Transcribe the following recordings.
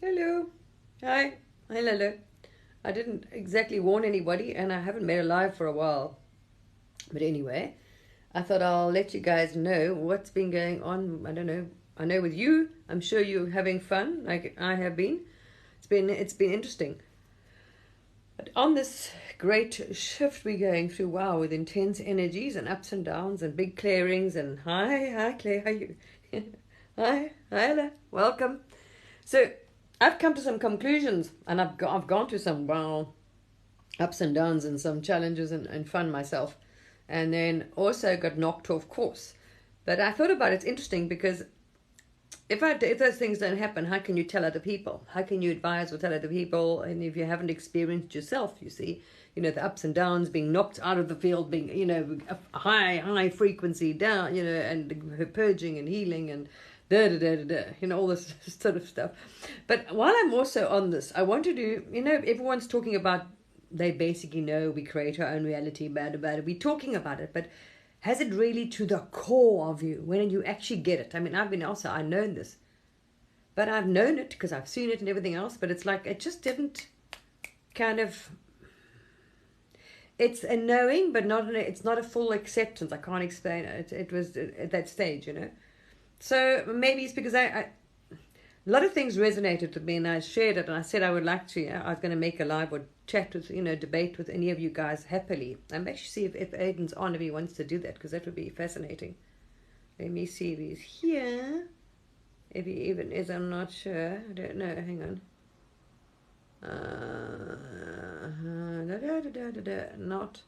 Hello. Hi. Hello. I didn't exactly warn anybody and I haven't made a live for a while. But anyway, I thought I'll let you guys know what's been going on. I don't know. I know with you, I'm sure you're having fun like I have been. It's been interesting. But on this great shift we're going through, wow, with intense energies and ups and downs and big clearings and hi Claire, how are you? Hi there, welcome. So I've come to some conclusions and I've gone to some ups and downs and some challenges and fun myself, and then also got knocked off course. But I thought about it, it's interesting because if those things don't happen, how can you tell other people? How can you advise or tell other people? And if you haven't experienced yourself, the ups and downs, being knocked out of the field, being a high frequency down, and purging and healing and all this sort of stuff. But while I'm also on this, I want to do, everyone's talking about, they basically know we create our own reality, bad about it. We're talking about it, but has it really to the core of you when you actually get it? I mean, I've known this, but I've known it because I've seen it and everything else, but it's like, it just didn't kind of, it's a knowing, but it's not a full acceptance. I can't explain it. It was at that stage. So maybe it's because a lot of things resonated with me and I shared it and I said I would like to, I was going to make a live or chat with, debate with any of you guys happily. I'm actually see if Aiden's on, if he wants to do that, because that would be fascinating. Let me see if he's here. If he even is, I'm not sure. I don't know. Hang on. Not.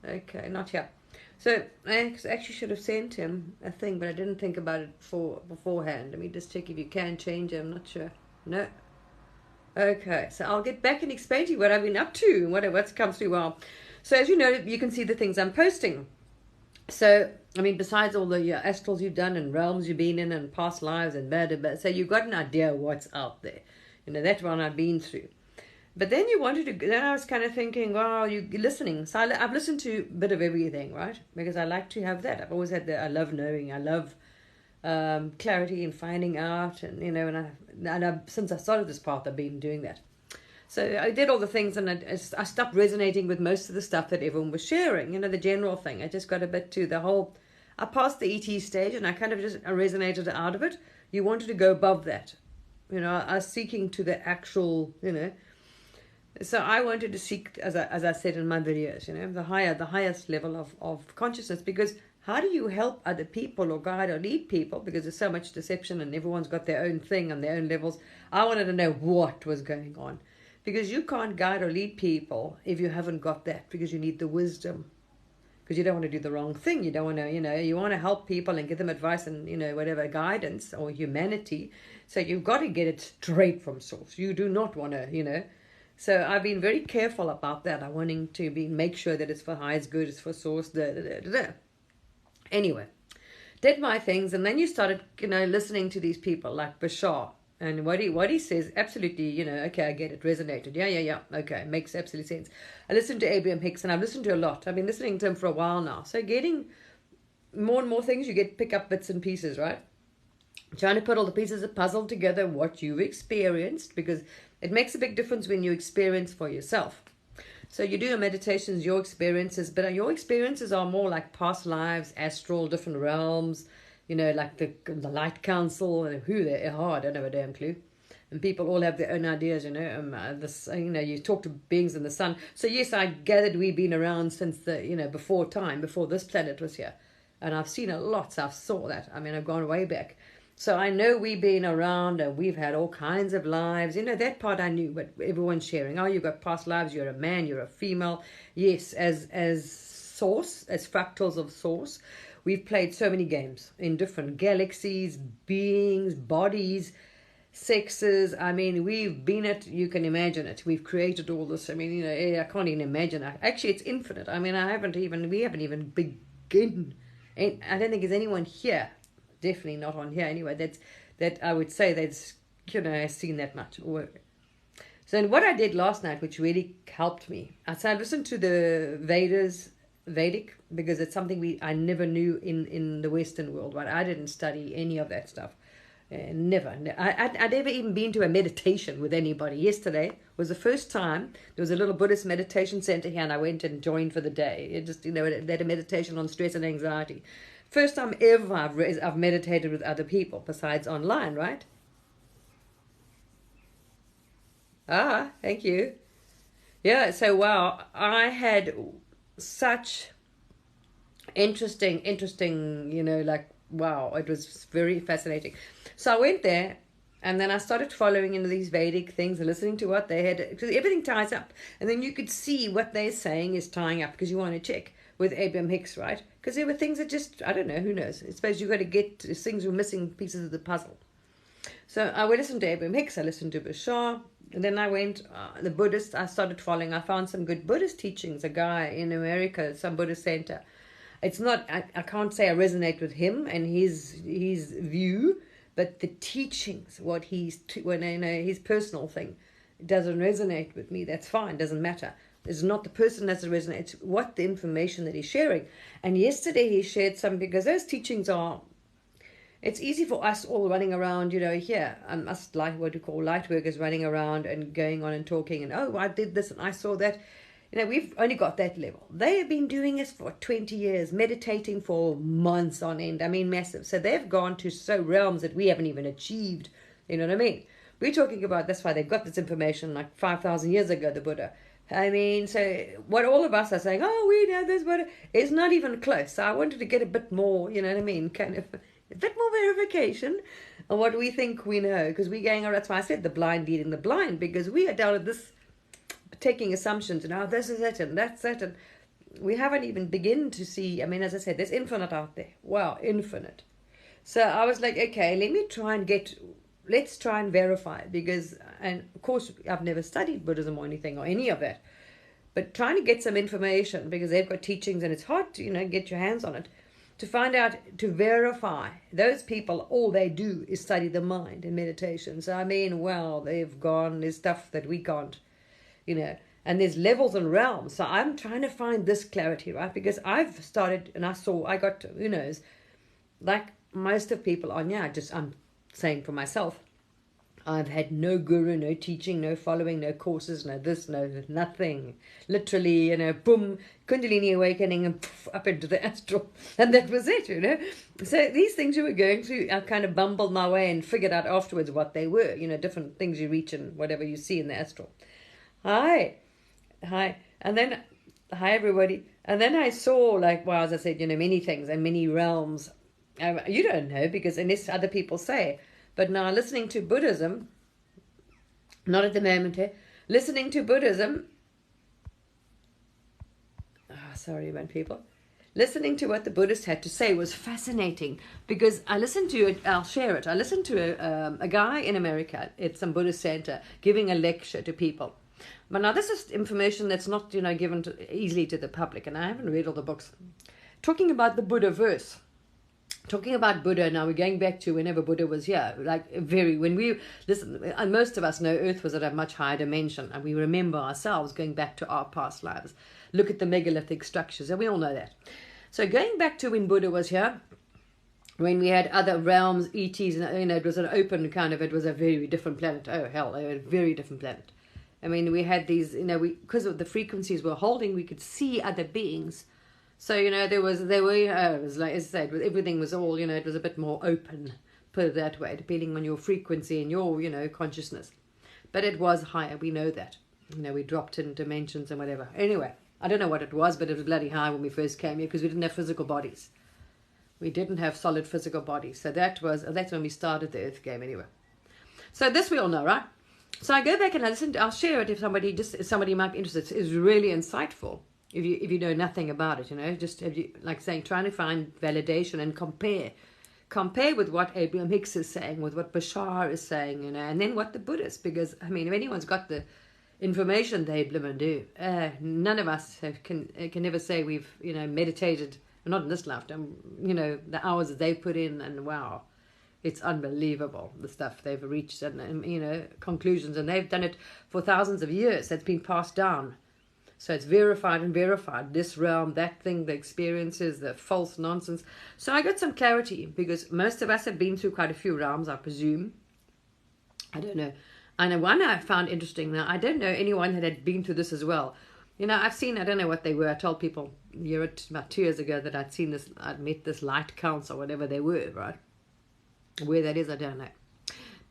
Okay, not here. So I actually should have sent him a thing, but I didn't think about it beforehand. Let me just check if you can change it. I'm not sure. No. Okay, so I'll get back and explain to you what I've been up to and what's come through well. So as you know, you can see the things I'm posting. So, I mean, besides all the astrals you've done and realms you've been in and past lives and blah, blah, blah, so you've got an idea of what's out there. That one I've been through. But then then I was kind of thinking, wow, you're listening. So I've listened to a bit of everything, right? Because I like to have that. I've always had I love knowing. I love clarity and finding out. Since I started this path, I've been doing that. So I did all the things and I stopped resonating with most of the stuff that everyone was sharing, the general thing. I just got a bit to the whole, I passed the ET stage and I kind of just resonated out of it. You wanted to go above that. I was seeking to the actual, so I wanted to seek, as I said in my videos, the highest level of consciousness, because how do you help other people or guide or lead people? Because there's so much deception and everyone's got their own thing on their own levels. I wanted to know what was going on. Because you can't guide or lead people if you haven't got that, because you need the wisdom. Because you don't want to do the wrong thing. You don't want to, you want to help people and give them advice and, whatever, guidance or humanity. So you've got to get it straight from source. You do not want to, So I've been very careful about that. I'm wanting to make sure that it's for highest good, it's for source, Anyway, did my things, and then you started, listening to these people like Bashar. And what he says, absolutely, okay, I get it, resonated. Yeah, okay, makes absolute sense. I listened to Abraham Hicks, and I've listened to a lot. I've been listening to him for a while now. So getting more and more things, you pick up bits and pieces, right? Trying to put all the pieces of puzzle together, what you've experienced, because it makes a big difference when you experience for yourself. So you do your meditations, your experiences, but your experiences are more like past lives, astral, different realms, like the Light Council, and who they are, I don't have a damn clue. And people all have their own ideas, you talk to beings in the sun. So yes, I gathered we've been around since before this planet was here. And I've seen a lot, so I saw that. I mean, I've gone way back. So I know we've been around and we've had all kinds of lives. That part I knew, but everyone's sharing. Oh, you've got past lives, you're a man, you're a female. Yes, as source, as fractals of source. We've played so many games in different galaxies, beings, bodies, sexes. I mean, we've been it. You can imagine it. We've created all this. I mean, I can't even imagine. Actually, it's infinite. I mean, we haven't even begun. And I don't think there's anyone here, definitely not on here anyway, that I would say that's, seen that much work. So what I did last night, which really helped me, I listened to the Vedic, because it's something I never knew in the Western world, right? I didn't study any of that stuff. Never. I'd never even been to a meditation with anybody. Yesterday was the first time. There was a little Buddhist meditation center here, and I went and joined for the day. It just, they had a meditation on stress and anxiety. First time ever I've meditated with other people besides online, right? Ah, thank you. Yeah, so wow, I had such interesting, like, wow, it was very fascinating. So I went there, and then I started following into these Vedic things and listening to what they had, because everything ties up. And then you could see what they're saying is tying up, because you want to check with Abraham Hicks, right? Because there were things that just, I don't know, who knows? I suppose you've got to get things were missing pieces of the puzzle. So I would listen to Abraham Hicks, I listened to Bashar, and then I went, the Buddhist, I started following. I found some good Buddhist teachings, a guy in America, some Buddhist center. It's not, I can't say I resonate with him and his view, but the teachings, what his personal thing doesn't resonate with me. That's fine, doesn't matter. It's not the person that doesn't resonate, it's what the information that he's sharing. And yesterday he shared some, because those teachings are, it's easy for us all running around, here, and us what we call light workers running around and going on and talking and, oh, I did this and I saw that. We've only got that level. They have been doing this for 20 years, meditating for months on end. I mean, massive. So they've gone to realms that we haven't even achieved. You know what I mean? We're talking about, that's why they've got this information like 5,000 years ago, the Buddha. I mean, so what all of us are saying, oh, we know this Buddha, is not even close. So I wanted to get a bit more, you know what I mean, kind of a bit more verification on what we think we know. Because we're going, that's why I said the blind leading the blind, because we are down at this, taking assumptions and, oh, this is it and that's it, and we haven't even begun to see. I mean, as I said, there's infinite out there. Wow, infinite. So I was like, okay, let's try and verify, because, and of course I've never studied Buddhism or anything or any of that, but trying to get some information, because they've got teachings and it's hard to get your hands on it, to find out, to verify. Those people, all they do is study the mind and meditation. So I mean, well, there's stuff that we can't, and there's levels and realms. So I'm trying to find this clarity, right? Because I've started, and I got, who knows, like most of people on, I'm saying for myself, I've had no guru, no teaching, no following, no courses, no this, no nothing. Literally, boom, Kundalini awakening and poof, up into the astral. And that was it, So these things you were going through, I kind of bumbled my way and figured out afterwards what they were, different things you reach and whatever you see in the astral. Hi, and then, hi everybody, and then I saw, like, well, as I said, many things and many realms. You don't know, because unless other people say, but now listening to Buddhism, not at the moment, listening to Buddhism, listening to what the Buddhists had to say was fascinating, because I listened to it, I'll share it, I listened to a guy in America at some Buddhist center giving a lecture to people. But now this is information that's not, given easily to the public, and I haven't read all the books. Talking about the Buddha verse. Talking about Buddha, now we're going back to whenever Buddha was here. And most of us know Earth was at a much higher dimension, and we remember ourselves going back to our past lives. Look at the megalithic structures, and we all know that. So going back to when Buddha was here, when we had other realms, ETs, and it was an open kind of, it was a very different planet. Oh, hell, a very different planet. I mean, we had these, because of the frequencies we're holding, we could see other beings. So, it was like, as I said, everything was all, it was a bit more open, put it that way, depending on your frequency and your, consciousness. But it was higher, we know that. We dropped in dimensions and whatever. Anyway, I don't know what it was, but it was bloody high when we first came here, because we didn't have physical bodies. We didn't have solid physical bodies. So that's when we started the Earth game anyway. So this we all know, right? So I go back and I'll share it if somebody might be interested. It's really insightful if you know nothing about it, just trying to find validation and compare with what Abraham Hicks is saying, with what Bashar is saying, and then what the Buddhists, because, I mean, if anyone's got the information they do, none of us can never say we've, meditated, not in this lifetime, the hours that they put in, and wow. It's unbelievable, the stuff they've reached and conclusions, and they've done it for thousands of years. That's been passed down. So it's verified and verified. This realm, that thing, the experiences, the false nonsense. So I got some clarity because most of us have been through quite a few realms, I presume. I don't know. And one I found interesting. Now, I don't know anyone that had been through this as well. You know, I've seen, I don't know what they were. I told people about 2 years ago that I'd seen this, I'd met this light council, whatever they were, right? Where that is, I don't know.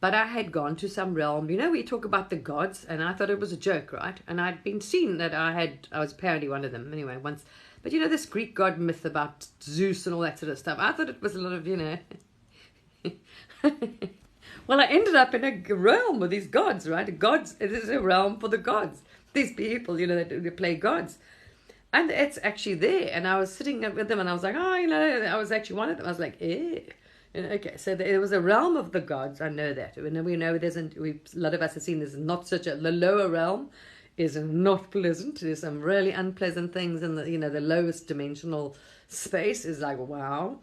But I had gone to some realm, you know, we talk about the gods, and I thought it was a joke, right? And I'd been seen that I was apparently one of them, anyway, once. But you know, this Greek god myth about Zeus and all that sort of stuff, I thought it was a lot of, you know. Well, I ended up in a realm with these gods, right? Gods, it is a realm for the gods. These people, you know, they play gods. And it's actually there. And I was sitting with them and I was like, oh, you know, I was actually one of them. I was like, eh. And okay, so there was a realm of the gods. I know that. We know a lot of us have seen this. Not such a, the lower realm is not pleasant. There's some really unpleasant things in the, you know, the lowest dimensional space is like, wow.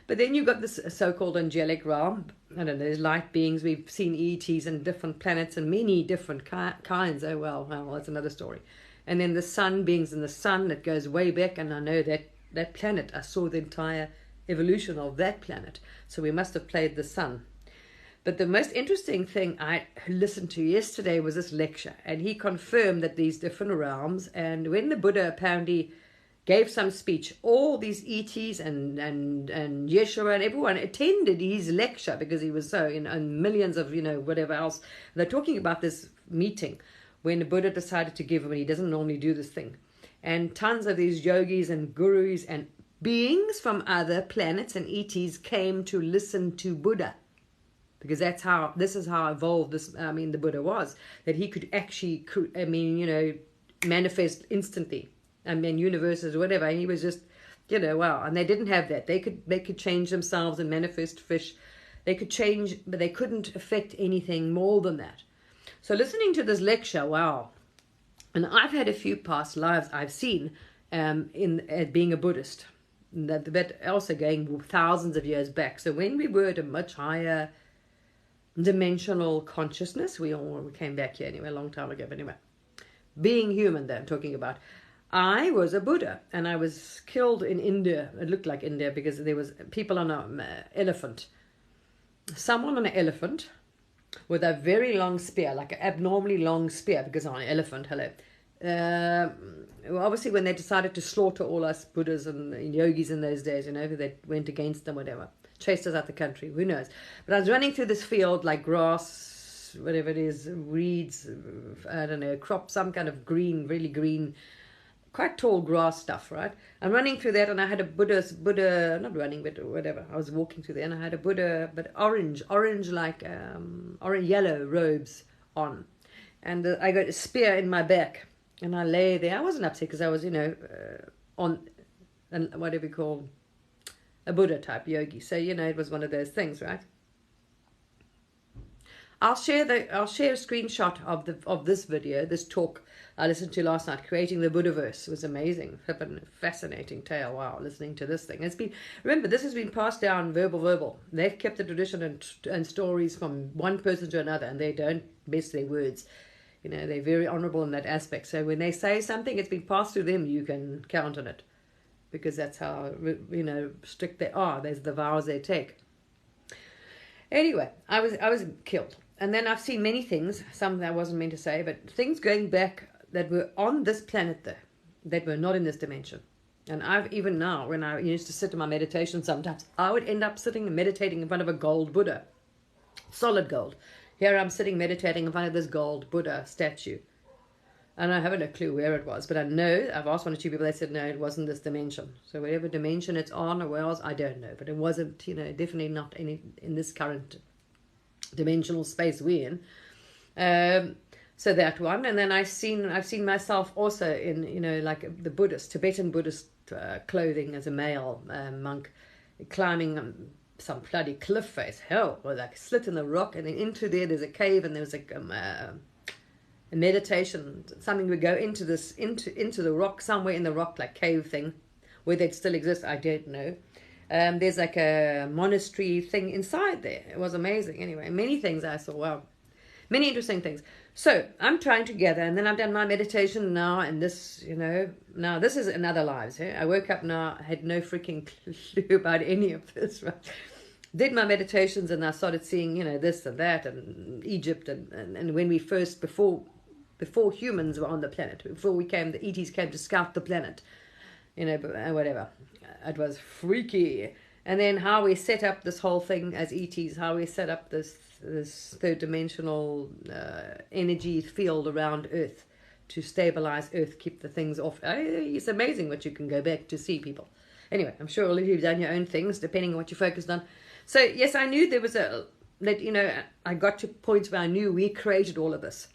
But then you've got this so-called angelic realm. I don't know, there's light beings. We've seen ETs and different planets and many different kinds. Oh, well, that's another story. And then the sun beings in the sun that goes way back. And I know that planet, I saw the entire evolution of that planet. So we must have played the sun. But the most interesting thing I listened to yesterday was this lecture. And he confirmed that these different realms. And when the Buddha apparently gave some speech, all these ETs and Yeshua and everyone attended his lecture because he was so, you know, and millions of, you know, whatever else. They're talking about this meeting when the Buddha decided to give him, and he doesn't normally do this thing. And tons of these yogis and gurus and beings from other planets and ETs came to listen to Buddha. Because this is how evolved the Buddha was. That he could actually, you know, manifest instantly. Universes or whatever, and he was just, you know, wow. And they didn't have that. They could change themselves and manifest fish. They could change, but they couldn't affect anything more than that. So listening to this lecture, wow. And I've had a few past lives I've seen in being a Buddhist, that also going thousands of years back. So when we were at a much higher dimensional consciousness, we came back here anyway, a long time ago, but anyway. Being human, that I'm talking about. I was a Buddha, and I was killed in India. It looked like India because there was people on an elephant. Someone on an elephant with a very long spear, like an abnormally long spear, because I'm an elephant, hello. Obviously, when they decided to slaughter all us Buddhas and yogis in those days, you know, they went against them, whatever. Chased us out the country, who knows. But I was running through this field like grass, whatever it is, reeds, I don't know, crop, some kind of green, really green, quite tall grass stuff, right? I'm running through that, and I had a Buddha, not running, but whatever. I was walking through there, and I had a Buddha, but orange like orange yellow robes on, and I got a spear in my back, and I lay there. I wasn't upset because I was, you know, on, and whatever you call a Buddha type yogi. So you know, it was one of those things, right? I'll share a screenshot of this video, this talk I listened to last night, Creating the Buddhaverse. It was amazing, flippin' fascinating tale. Wow, listening to this thing. Remember, this has been passed down verbal. They've kept the tradition and stories from one person to another, and they don't mess their words. You know, they're very honorable in that aspect. So when they say something, it's been passed through them. You can count on it, because that's how, you know, strict they are. There's the vows they take. Anyway, I was killed. And then I've seen many things, some that I wasn't meant to say, but things going back that were on this planet there, that were not in this dimension. And I've, even now, when I used to sit in my meditation sometimes, I would end up sitting and meditating in front of a gold Buddha. Solid gold. Here I'm sitting meditating in front of this gold Buddha statue. And I haven't a clue where it was, but I know, I've asked one or two people, they said, no, it wasn't this dimension. So whatever dimension it's on or where else, I don't know. But it wasn't, you know, definitely not in this current dimensional space we're in. So that one, and then I've seen myself also in, you know, like the Tibetan Buddhist clothing as a male monk, climbing some bloody cliff face, hell, or like a slit in the rock, and then into there's a cave, and there's a meditation, something would go into the rock, somewhere in the rock, like cave thing, whether it still exists, I don't know. There's like a monastery thing inside there. It was amazing. Anyway, many things I saw. Wow. many interesting things. So I'm trying to gather, and then I've done my meditation now, and this, now this is another lives. I woke up now, I had no freaking clue about any of this, right? Did my meditations, and I started seeing, this and that, and Egypt, and when we first, before humans were on the planet, before the ETs came to scout the planet, whatever. It was freaky. And then how we set up this whole thing as ETs, how we set up this third dimensional energy field around Earth to stabilize Earth, keep the things off. It's amazing what you can go back to see, people. Anyway, I'm sure all of you have done your own things depending on what you focused on. So yes, I knew there was I got to points where I knew we created all of this.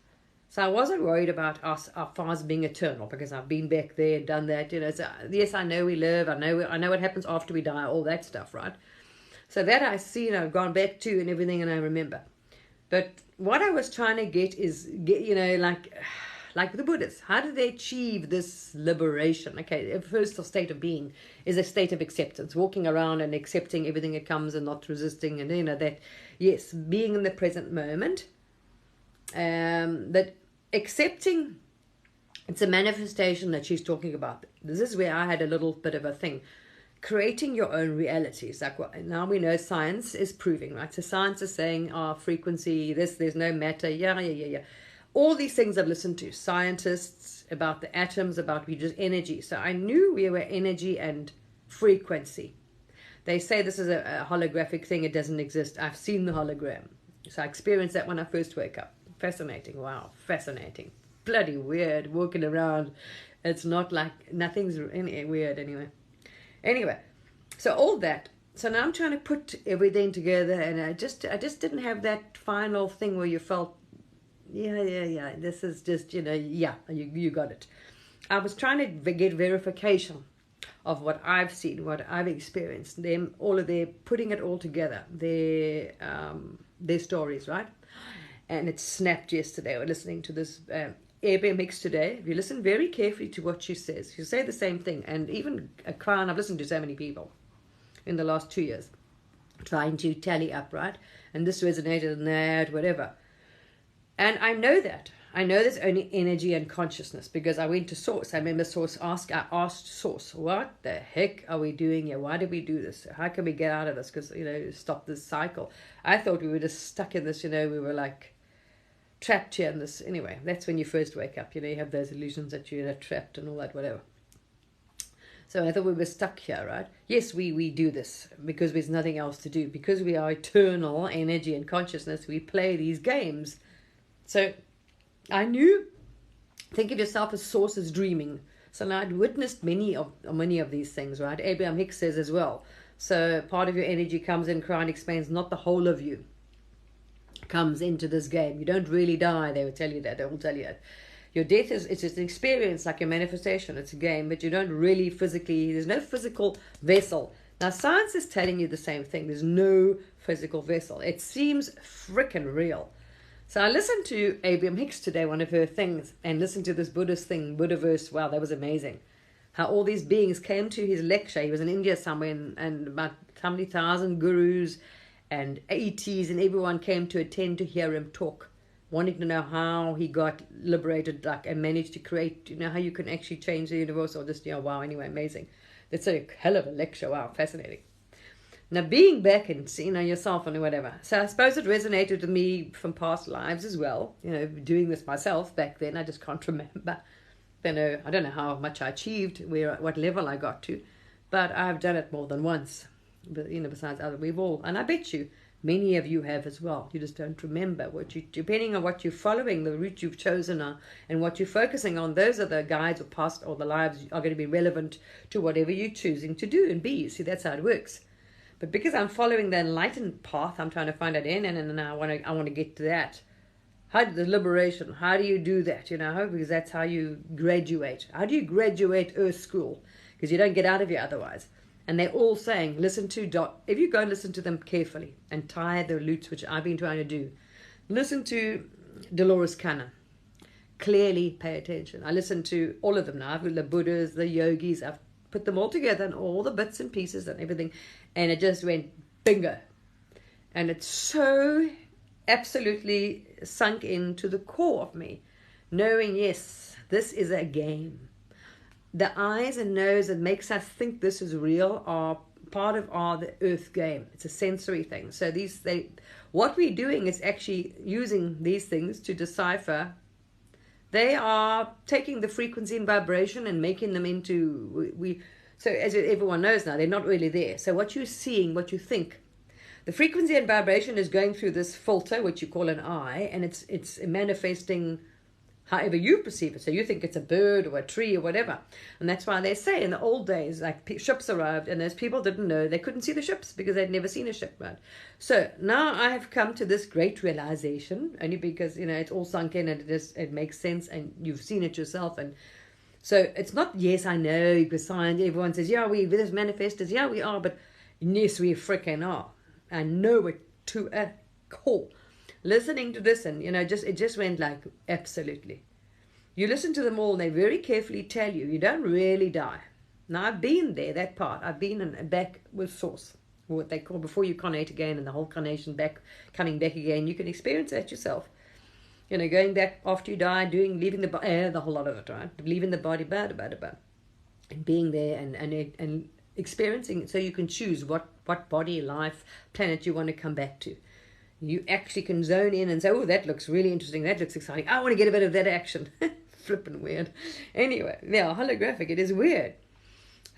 So I wasn't worried about our fathers being eternal, because I've been back there and done that. So yes, I know we live. I know what happens after we die, all that stuff, right? So that I see, I've gone back to and everything, and I remember. But what I was trying to get is, like the Buddhists, how do they achieve this liberation? Okay, the first state of being is a state of acceptance, walking around and accepting everything that comes and not resisting, and that, yes, being in the present moment. That accepting, it's a manifestation that she's talking about. This is where I had a little bit of a thing. Creating your own realities. Like now we know science is proving, right? So science is saying, frequency, there's no matter, yeah. All these things I've listened to, scientists, about the atoms, about we just energy. So I knew we were energy and frequency. They say this is a holographic thing. It doesn't exist. I've seen the hologram. So I experienced that when I first woke up. Fascinating. Wow. Fascinating. Bloody weird walking around. It's not like, nothing's weird anyway. So all that. So now I'm trying to put everything together, and I just didn't have that final thing where you felt, yeah, this is just, you got it. I was trying to get verification of what I've seen, what I've experienced, them, all of their, putting it all together, their stories, right? And it snapped yesterday. We're listening to this Abraham Hicks today. If you listen very carefully to what she says, she'll say the same thing. And even a crown, I've listened to so many people in the last 2 years trying to tally up, right? And this resonated and that, whatever. And I know that. I know there's only energy and consciousness, because I went to Source. I remember Source I asked Source, what the heck are we doing here? Why did we do this? How can we get out of this? Because, stop this cycle. I thought we were just stuck in this, we were like trapped here in this. Anyway, that's when you first wake up. You have those illusions that you're trapped and all that, whatever. So I thought we were stuck here, right? Yes, we do this because there's nothing else to do. Because we are eternal energy and consciousness, we play these games. So I knew, think of yourself as sources dreaming. So now I'd witnessed many of these things, right? Abraham Hicks says as well. So part of your energy comes in, Crown explains, not the whole of you comes into this game. You don't really die, they will tell you that. They will tell you that. Your death it's just an experience, like your manifestation. It's a game, but you don't really physically, there's no physical vessel. Now science is telling you the same thing. There's no physical vessel. It seems freaking real. So I listened to Abraham Hicks today, one of her things, and listened to this Buddhist thing, Buddhaverse. Wow, that was amazing. How all these beings came to his lecture. He was in India somewhere, and about how many thousand gurus and ATs and everyone came to attend to hear him talk, wanting to know how he got liberated, and managed to create, how you can actually change the universe, or just, wow, anyway, amazing. That's a hell of a lecture. Wow, fascinating. Now, being back and yourself and whatever. So I suppose it resonated with me from past lives as well. Doing this myself back then. I just can't remember. I don't know how much I achieved, what level I got to, but I've done it more than once. But besides other, we've all, and I bet you many of you have as well. You just don't remember depending on what you're following, the route you've chosen, and what you're focusing on. Those are the guides or past or the lives are going to be relevant to whatever you're choosing to do and be. See, that's how it works. But because I'm following the enlightened path, I'm trying to find out and I want to get to that. The liberation, how do you do that, Because that's how you graduate. How do you graduate Earth School? Because you don't get out of here otherwise. And they're all saying, if you go and listen to them carefully and tie the loops, which I've been trying to do, listen to Dolores Cannon. Clearly pay attention. I listen to all of them now. I've got the Buddhas, the yogis, I've put them all together and all the bits and pieces and everything, and it just went bingo. And it's so absolutely sunk into the core of me, knowing, yes, this is a game. The eyes and nose that makes us think this is real are part of the earth game. It's a sensory thing. So what we're doing is actually using these things to decipher. They are taking the frequency and vibration and making them into so as everyone knows now, they're not really there. So what you're seeing, what you think, the frequency and vibration is going through this filter, which you call an eye, and it's manifesting however you perceive it. So you think it's a bird or a tree or whatever. And that's why they say in the old days, like ships arrived and those people didn't know, they couldn't see the ships because they'd never seen a ship, right? So now I have come to this great realization, only because, it's all sunk in and it makes sense and you've seen it yourself. And so it's not, yes, I know, because science, everyone says, yeah, we're this manifestors, yeah, we are, but yes, we freaking are. I know it to a core. Listening to this and, it just went like, absolutely. You listen to them all and they very carefully tell you, you don't really die. Now, I've been there, that part. I've been back with Source, what they call before you carnate again and the whole carnation coming back again. You can experience that yourself. Going back after you die, leaving the body, the whole lot of it, right? Leaving the body, and being there and experiencing it so you can choose what body, life, planet you want to come back to. You actually can zone in and say, oh, that looks really interesting. That looks exciting. I want to get a bit of that action. Flippin' weird. Anyway, yeah, holographic. It is weird.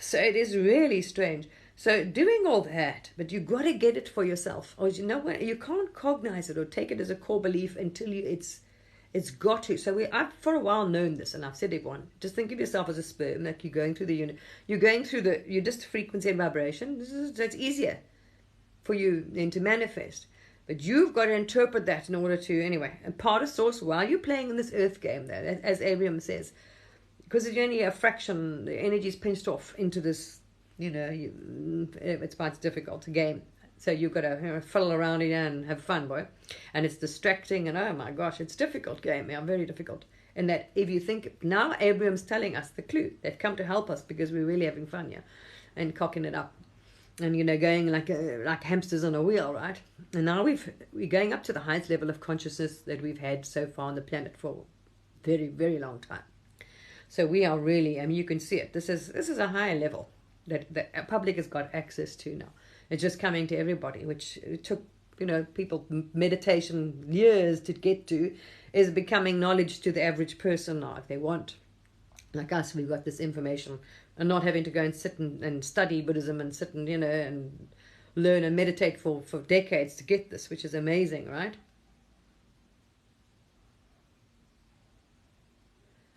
So it is really strange. So doing all that, but you got to get it for yourself. Or you know what? You can't cognize it or take it as a core belief until it's got to. So I've for a while known this, and I've said everyone, just think of yourself as a sperm, like you're going through the unit. You're just frequency and vibration. That's easier for you then to manifest. But you've got to interpret that in order to, anyway. And part of Source, while you're playing in this earth game there, as Abraham says, because it's only a fraction, the energy is pinched off into this, it's why it's difficult to game. So you've got to fiddle around here and have fun, boy. And it's distracting, and oh my gosh, it's difficult game, yeah, very difficult. And that if you think, now Abraham's telling us the clue. They've come to help us because we're really having fun, yeah, and cocking it up. And, going like hamsters on a wheel, right? And now we're going up to the highest level of consciousness that we've had so far on the planet for a very, very long time. So we are really, you can see it. This is a higher level that the public has got access to now. It's just coming to everybody, which it took, people meditation years to get to, is becoming knowledge to the average person now if they want. Like us, we've got this information and not having to go and sit and study Buddhism and sit and, and learn and meditate for decades to get this, which is amazing, right?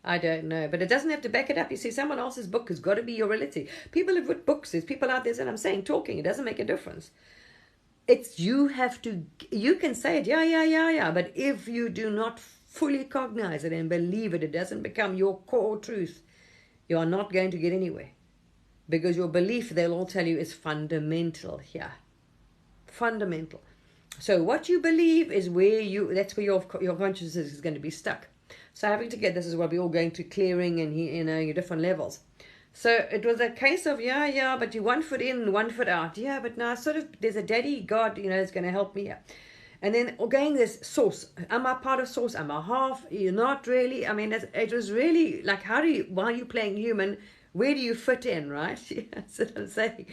I don't know, but it doesn't have to back it up. You see, someone else's book has got to be your reality. People have written books. There's people out there, and I'm saying talking, it doesn't make a difference. It's you can say it, yeah, but if you do not fully cognize it and believe it, it doesn't become your core truth, you are not going to get anywhere. Because your belief, they'll all tell you, is fundamental here. Fundamental. So what you believe is that's where your consciousness is going to be stuck. So having to get this is why we're all going to clearing and your different levels. So it was a case of, but you 1 foot in, 1 foot out. Yeah, but now sort of there's a daddy God, is going to help me here. And then again, there's Source. Am I part of Source? Am I half? You're not really. It was really like, while you're playing human, where do you fit in, right? That's what I'm saying.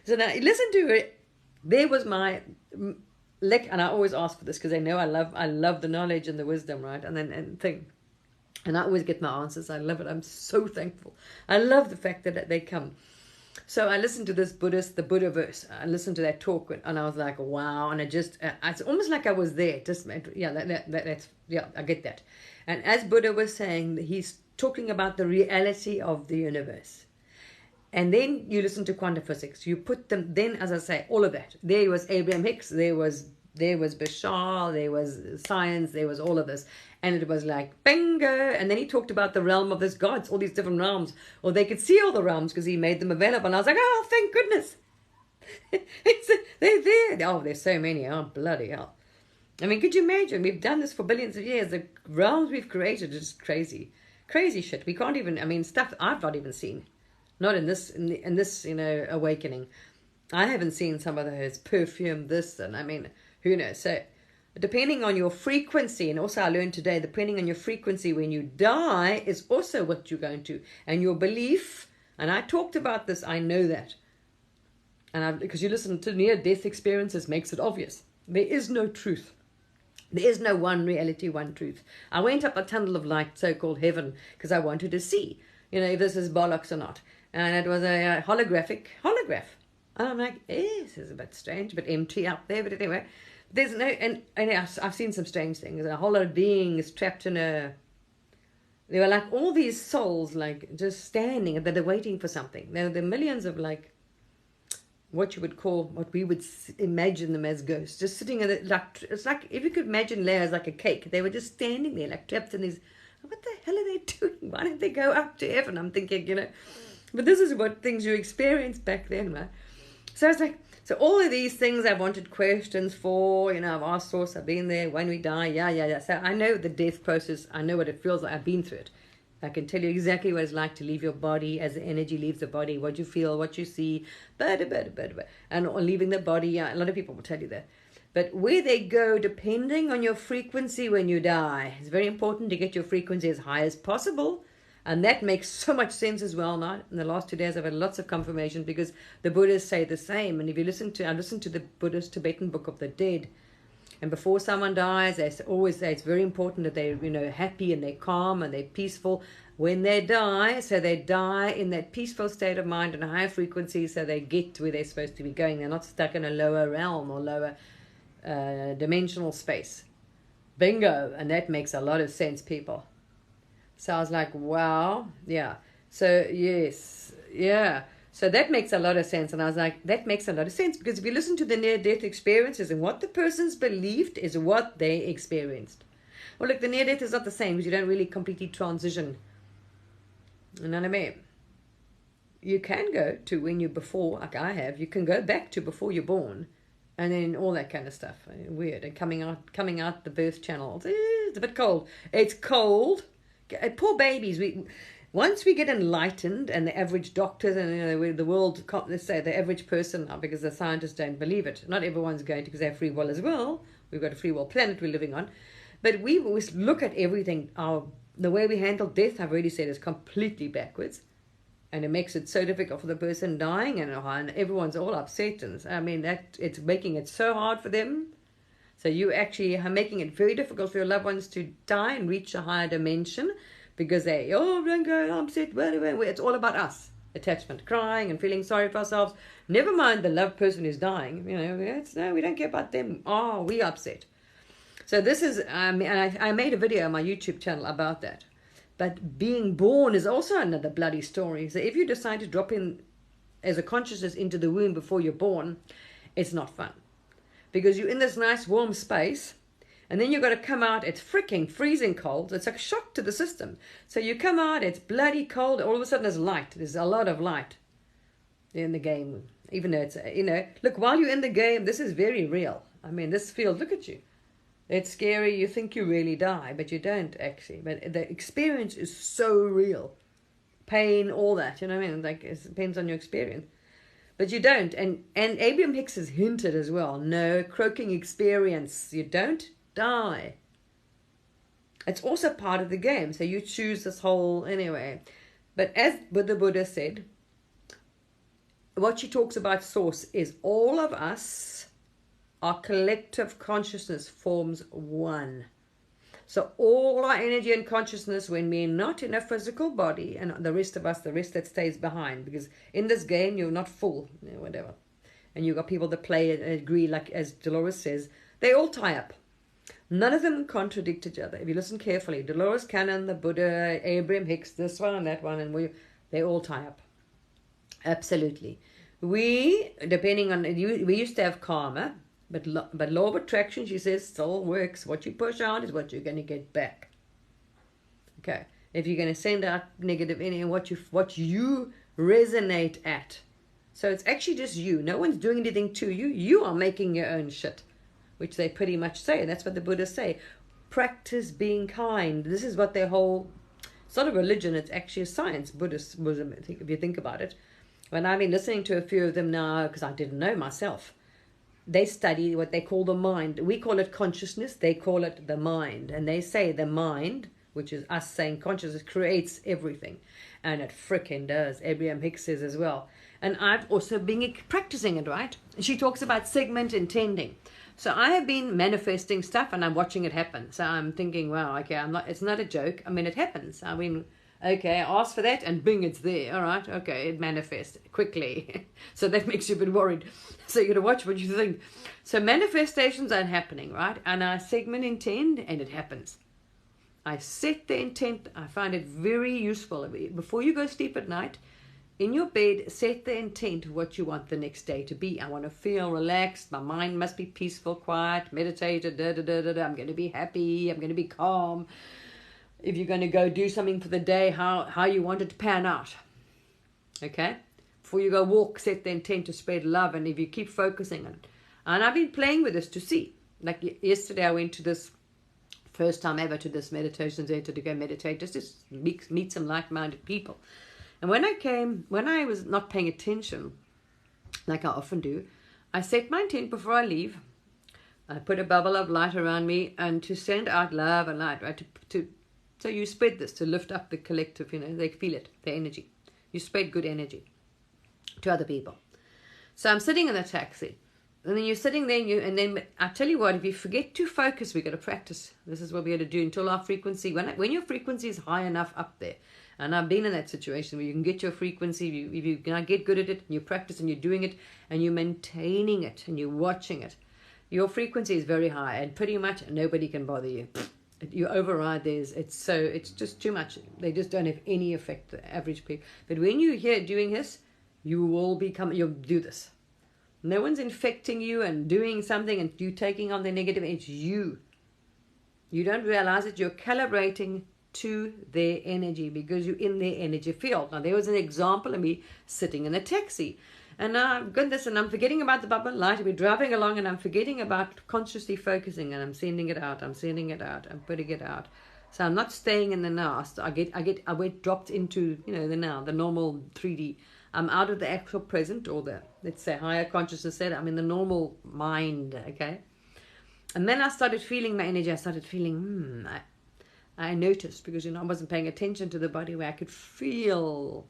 So now listen to it. There was my and I always ask for this because I know I love the knowledge and the wisdom, right? And I always get my answers. I love it. I'm so thankful. I love the fact that they come. So I listened to the Buddha verse. I listened to that talk, and I was like, wow. And it's almost like I was there. Just, I get that. And as Buddha was saying, he's talking about the reality of the universe. And then you listen to quantum physics. You put them, then, as I say, all of that. There was Abraham Hicks. There was Bashar. There was science. There was all of this. And it was like, bingo. And then he talked about the realm of this gods, all these different realms. Or they could see all the realms because he made them available. And I was like, oh, thank goodness. They're there. Oh, there's so many. Oh, bloody hell. Could you imagine? We've done this for billions of years. The realms we've created is just crazy. Crazy shit. We can't even, stuff I've not even seen. Not in this, awakening. I haven't seen some of those perfume, this, and who knows. So depending on your frequency, and also I learned today, depending on your frequency when you die is also what you're going to, and your belief, and I talked about this, I know that. And because you listen to near-death experiences makes it obvious. There is no truth. There is no one reality, one truth. I went up a tunnel of light, so-called heaven, because I wanted to see, if this is bollocks or not. And it was a holograph. And I'm like, this is a bit strange, a bit empty up there. But anyway, there's no, and I've seen some strange things. A whole lot of beings trapped in they were like all these souls, like just standing, and they're waiting for something. There are millions of what you would call, what we would imagine them as ghosts, just sitting in it, it's like, if you could imagine layers like a cake, they were just standing there, like trapped in these, what the hell are they doing? Why don't they go up to heaven? I'm thinking, but this is what things you experienced back then, right? So it's like, so all of these things I wanted questions for, I've asked Source, I've been there, when we die, yeah. So I know the death process, I know what it feels like, I've been through it. I can tell you exactly what it's like to leave your body as the energy leaves the body, what you feel, what you see, and leaving the body. Yeah, a lot of people will tell you that. But where they go, depending on your frequency when you die, it's very important to get your frequency as high as possible. And that makes so much sense as well now. In the last 2 days, I've had lots of confirmation because the Buddhists say the same. And if you I listened to the Buddhist Tibetan Book of the Dead. And before someone dies, they always say it's very important that they're, happy and they're calm and they're peaceful when they die. So they die in that peaceful state of mind and a high frequency, so they get to where they're supposed to be going. They're not stuck in a lower realm or lower dimensional space. Bingo. And that makes a lot of sense, people. So I was like, wow. Yeah. So, yes. Yeah. So that makes a lot of sense. And I was like, that makes a lot of sense, because if you listen to the near-death experiences, and what the person's believed is what they experienced. Well, look, the near-death is not the same, because you don't really completely transition. You know what I mean? You can go to when you're before, like I have. You can go back to before you're born, and then all that kind of stuff. Weird. And coming out the birth channel. It's a bit cold. It's cold. Poor babies. Once we get enlightened, and the average doctors and the world, let's say the average person, because the scientists don't believe it. Not everyone's going to, because they have free will as well. We've got a free will planet we're living on. But we always look at everything. The way we handle death, I've already said, is completely backwards. And it makes it so difficult for the person dying, and everyone's all upset. And I mean, it's making it so hard for them. So you actually are making it very difficult for your loved ones to die and reach a higher dimension, because don't go, I'm upset, whatever. It's all about us. Attachment, crying and feeling sorry for ourselves. Never mind the loved person who's dying. We don't care about them. We're upset. So this is, I made a video on my YouTube channel about that. But being born is also another bloody story. So if you decide to drop in as a consciousness into the womb before you're born, it's not fun. Because you're in this nice warm space, and then you've got to come out, it's freaking freezing cold. It's like a shock to the system. So you come out, it's bloody cold. All of a sudden there's light. There's a lot of light in the game. Even though it's, look, while you're in the game, this is very real. I mean, this field, look at you. It's scary. You think you really die, but you don't actually. But the experience is so real. Pain, all that, you know what I mean? Like, it depends on your experience. But you don't. And Abraham Hicks has hinted as well. No croaking experience. You don't die. It's also part of the game. So you choose this whole, anyway. But as the Buddha said, what she talks about Source is all of us, our collective consciousness forms one. So all our energy and consciousness, when we're not in a physical body, and the rest of us, the rest that stays behind, because in this game you're not full, whatever. And you've got people that play and agree, like as Dolores says, they all tie up. None of them contradict each other. If you listen carefully, Dolores Cannon, the Buddha, Abraham Hicks, this one and that one, and they all tie up. Absolutely. Depending on, we used to have karma, but law of attraction, she says, still works. What you push out is what you're going to get back. Okay. If you're going to send out negative energy, what you resonate at. So it's actually just you. No one's doing anything to you. You are making your own shit, which they pretty much say. And that's what the Buddhists say. Practice being kind. This is what their whole, it's not a religion, it's actually a science, Buddhism, if you think about it. When I've been listening to a few of them now, because I didn't know myself. they study what they call the mind. We call it consciousness, they call it the mind. And they say the mind, which is us saying consciousness, creates everything. And it frickin' does. Abraham Hicks says as well. And I've also been practicing it, right? She talks about segment intending. So I have been manifesting stuff and I'm watching it happen. So I'm thinking, wow, okay, it's not a joke. I mean, it happens. I mean, okay, I asked for that and bing, it's there. All right, okay, it manifests quickly. So that makes you a bit worried. So you got to watch what you think. So manifestations are happening, right? And I segment intend and it happens. I set the intent. I find it very useful. Before you go sleep at night, in your bed, set the intent of what you want the next day to be. I want to feel relaxed. My mind must be peaceful, quiet, meditated, I'm going to be happy. I'm going to be calm. If you're going to go do something for the day, how you want it to pan out. Okay? Before you go walk, set the intent to spread love. And if you keep focusing on it. And I've been playing with this to see. Like yesterday I went to this, first time ever to this meditation center to go meditate, just to meet some like-minded people. And when I was not paying attention, like I often do, I set my intent before I leave. I put a bubble of light around me and to send out love and light, right? So you spread this to lift up the collective, they feel it, the energy. You spread good energy to other people. So I'm sitting in the taxi. And then you're sitting there and then I tell you what, if you forget to focus, we've got to practice. This is what we got to do until our frequency, when your frequency is high enough up there. And I've been in that situation where you can get your frequency, if you get good at it, and you practice and you're doing it, and you're maintaining it, and you're watching it. Your frequency is very high, and pretty much nobody can bother you. You override theirs. It's just too much. They just don't have any effect, the average people. But when you're here doing this, you'll do this. No one's infecting you and doing something and you taking on the negative. It's you. You don't realize it. You're calibrating to their energy because you're in their energy field. Now, there was an example of me sitting in a taxi. And I've got this and I'm forgetting about the bubble light. We're driving along and I'm forgetting about consciously focusing and I'm sending it out. I'm putting it out. So I'm not staying in the now. So I get dropped into, the now, the normal 3D. I'm out of the actual present or the, let's say, higher consciousness state. I'm in the normal mind, okay? And then I started feeling my energy. I started feeling, I noticed because, I wasn't paying attention to the body where I could feel.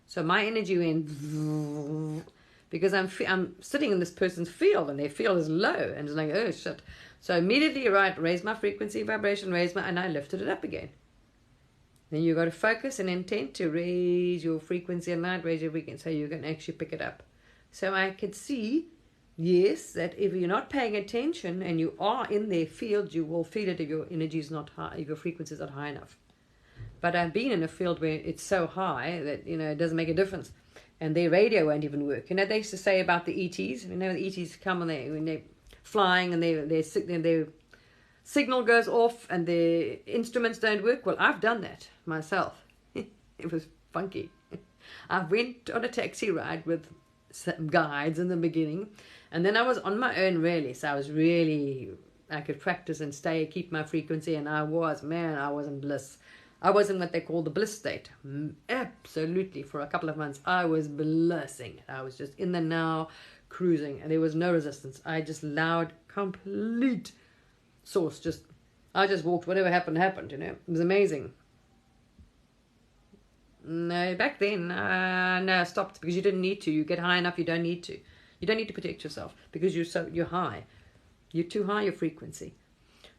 So my energy went because I'm sitting in this person's field and their field is low and it's like, oh, shit. So immediately, raise my frequency, vibration, and I lifted it up again. Then you got to focus and intent to raise your frequency and light, raise your frequency so you can actually pick it up. So I could see, yes, that if you're not paying attention and you are in their field, you will feel it if your energy is not high, if your frequency is not high enough. But I've been in a field where it's so high that, it doesn't make a difference. And their radio won't even work. They used to say about the ETs, the ETs come when they're flying and their signal goes off and their instruments don't work. Well, I've done that myself. It was funky. I went on a taxi ride with some guides in the beginning. And then I was on my own, really. So I could practice and keep my frequency. And I was in bliss. I was in what they call the bliss state. Absolutely. For a couple of months, I was blissing. I was just in the now, cruising. And there was no resistance. I just allowed complete source. I just walked. Whatever happened. It was amazing. No, back then, no, I stopped because you didn't need to. You get high enough, you don't need to. You don't need to protect yourself because you're high. You're too high, your frequency.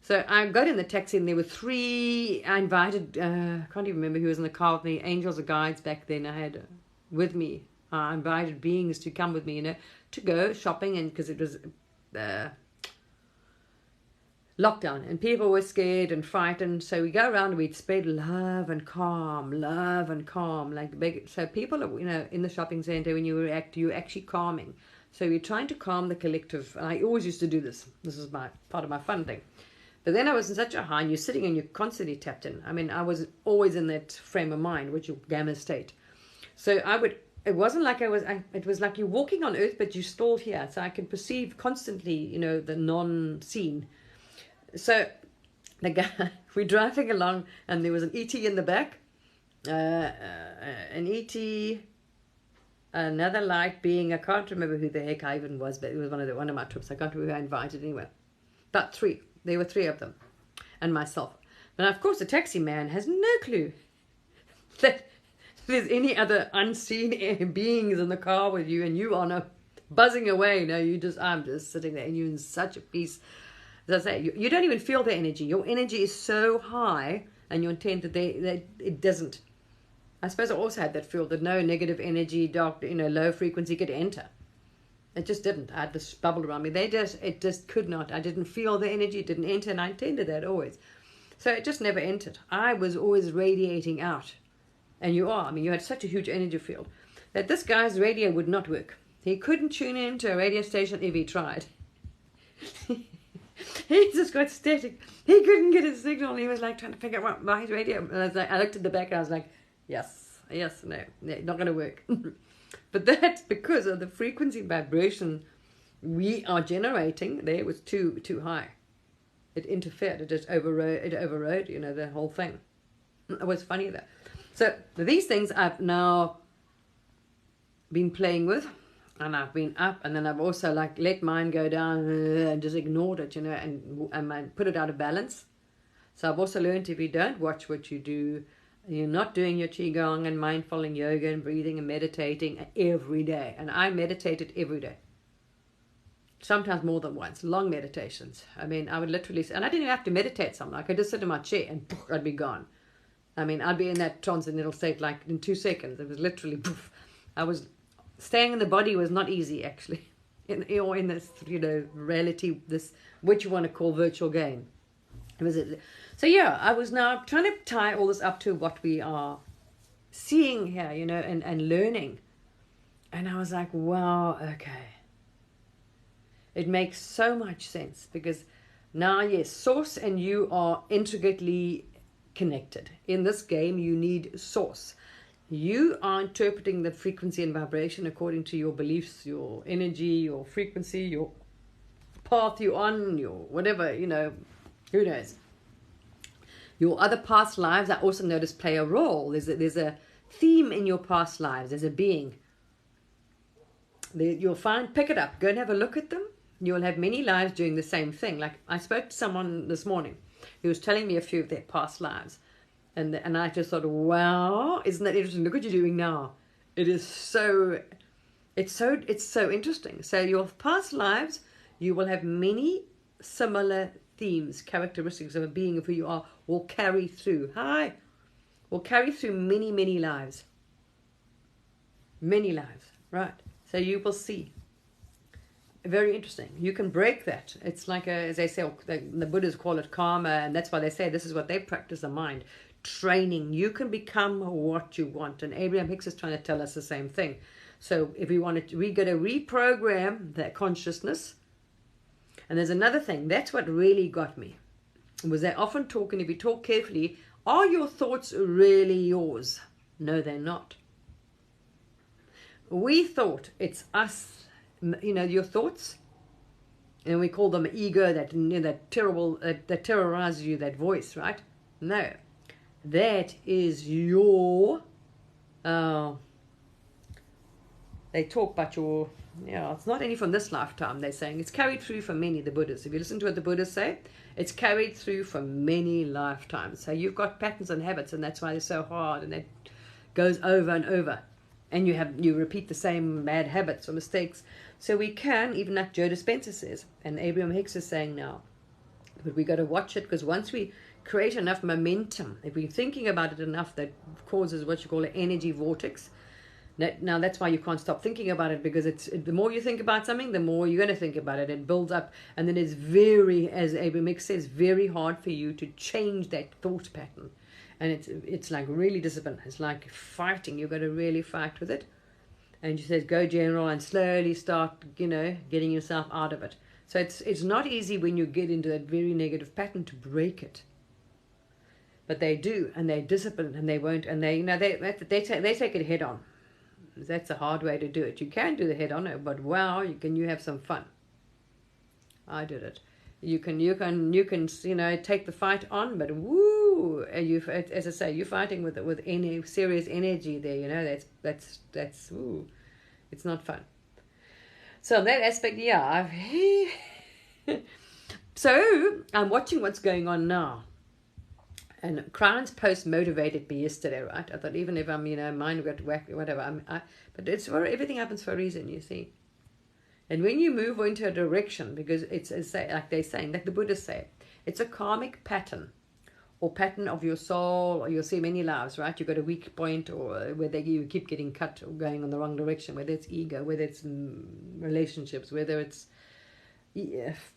So I got in the taxi and there were 3, I invited, I can't even remember who was in the car with me, angels or guides back then I had with me. I invited beings to come with me, to go shopping and because it was lockdown and people were scared and frightened. So we go around and we'd spread love and calm. So people are, in the shopping center when you react, you're actually calming. So you're trying to calm the collective. And I always used to do this. This is part of my fun thing. But then I was in such a high and you're sitting and you're constantly tapped in. I was always in that frame of mind, which is gamma state. So it wasn't like it was like you're walking on earth, but you're still here. So I can perceive constantly, the non-seen. So the guy, we're driving along and there was an ET in the back. An ET, Another light being, I can't remember who the heck I even was, but it was one of my trips. I can't remember who I invited anyway. But three. There were three of them. And myself. But of course the taxi man has no clue that there's any other unseen beings in the car with you, and you are not buzzing away. No, I'm just sitting there and you're in such a peace. As I say, you don't even feel the energy. Your energy is so high and your intent that it doesn't. I suppose I also had that feel that no negative energy, dark, low frequency could enter. It just didn't. I had this bubble around me. It just could not. I didn't feel the energy. It didn't enter, and I intended that always. So it just never entered. I was always radiating out. And you are. I mean, you had such a huge energy field that this guy's radio would not work. He couldn't tune into a radio station if he tried. He just got static. He couldn't get his signal. He was like trying to figure out why his radio. And I looked at the back and I was like, yes, no, not going to work. But that's because of the frequency vibration we are generating. There was too high. It interfered. It just overrode. The whole thing. It was funny though. So these things I've now been playing with, and I've been up, and then I've also let mine go down and just ignored it, and put it out of balance. So I've also learned if you don't watch what you do, you're not doing your qigong and mindful and yoga and breathing and meditating every day. And I meditated every day. Sometimes more than once, long meditations. I mean, I would literally, and I didn't even have to meditate something. I could just sit in my chair and poof, I'd be gone. I mean, I'd be in that transcendental state like in 2 seconds. It was literally poof. I was staying in the body was not easy actually, in this reality, this what you want to call virtual game. So yeah, I was now trying to tie all this up to what we are seeing here, and learning, and I was like, wow, okay. It makes so much sense because now, yes, source and you are intricately connected. In this game, you need source. You are interpreting the frequency and vibration according to your beliefs, your energy, your frequency, your path you're on, your whatever, who knows. Your other past lives, I also notice, play a role. There's a theme in your past lives. There's a being. You'll pick it up. Go and have a look at them. You'll have many lives doing the same thing. Like I spoke to someone this morning who was telling me a few of their past lives. And I just thought, wow, isn't that interesting? Look what you're doing now. It's so interesting. So your past lives, you will have many similar themes, characteristics of a being of who you are will carry through. Will carry through many, many lives. Many lives, right? So you will see. Very interesting. You can break that. It's like, as they say, the Buddhists call it karma, and that's why they say this is what they practice, the mind. Training. You can become what you want. And Abraham Hicks is trying to tell us the same thing. So if we're going to reprogram that consciousness. And there's another thing. That's what really got me. Was they often talk, and if you talk carefully, are your thoughts really yours? No, they're not. We thought it's us. Your thoughts, and we call them ego, that terrible, that terrorizes you, that voice, right? No, that is your, they talk about your, it's not only from this lifetime, they're saying, it's carried through for many, the Buddhists. If you listen to what the Buddhists say, it's carried through for many lifetimes. So you've got patterns and habits, and that's why they're so hard, and that goes over and over. And you repeat the same bad habits or mistakes. So we can, even like Joe Dispenza says, and Abraham Hicks is saying now, but we got to watch it, because once we create enough momentum, if we're thinking about it enough, that causes what you call an energy vortex. Now that's why you can't stop thinking about it, because the more you think about something, the more you're going to think about it. It builds up, and then it's very, as Abraham Hicks says, very hard for you to change that thought pattern. And it's like really discipline. It's like fighting. You've got to really fight with it. And she says, go general and slowly start, getting yourself out of it. So it's not easy when you get into that very negative pattern to break it. But they do, and they discipline, and they won't, and they take it head on. That's a hard way to do it. You can do the head on, but wow, you have some fun. I did it. You can take the fight on, but woo, as I say, you're fighting with any serious energy there. That's woo. It's not fun. So in that aspect, yeah. So I'm watching what's going on now. And Crown's post motivated me yesterday, right? I thought even if I'm, mind got whacked, whatever, but it's for everything happens for a reason, you see. And when you move into a direction, because it's like they're saying, like the Buddhists say, it's a karmic pattern or pattern of your soul, or you'll see many lives, right? You've got a weak point, or whether you keep getting cut or going on the wrong direction, whether it's ego, whether it's relationships, whether it's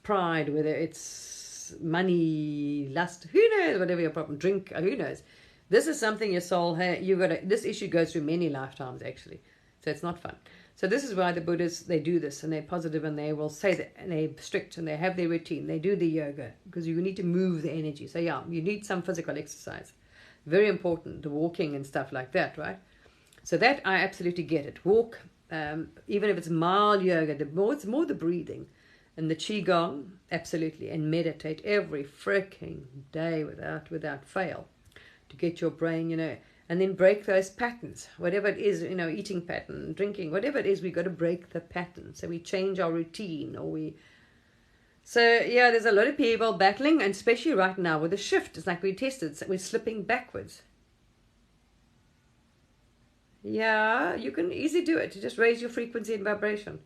pride, whether it's money, lust, who knows, whatever your problem, drink, who knows. This is something your soul has. This issue goes through many lifetimes, actually. So it's not fun. So this is why the Buddhists, they do this, and they're positive, and they will say that, and they're strict, and they have their routine. They do the yoga, because you need to move the energy. So yeah, you need some physical exercise. Very important, the walking and stuff like that, right? So that I absolutely get it. Walk, even if it's mild yoga, it's more the breathing. And the Qigong, absolutely. And meditate every freaking day without fail, to get your brain, and then break those patterns. Whatever it is, eating pattern, drinking, whatever it is, we've got to break the pattern. So we change our routine, So yeah, there's a lot of people battling, and especially right now with the shift. It's like we tested, so we're slipping backwards. Yeah, you can easily do it. You just raise your frequency and vibration.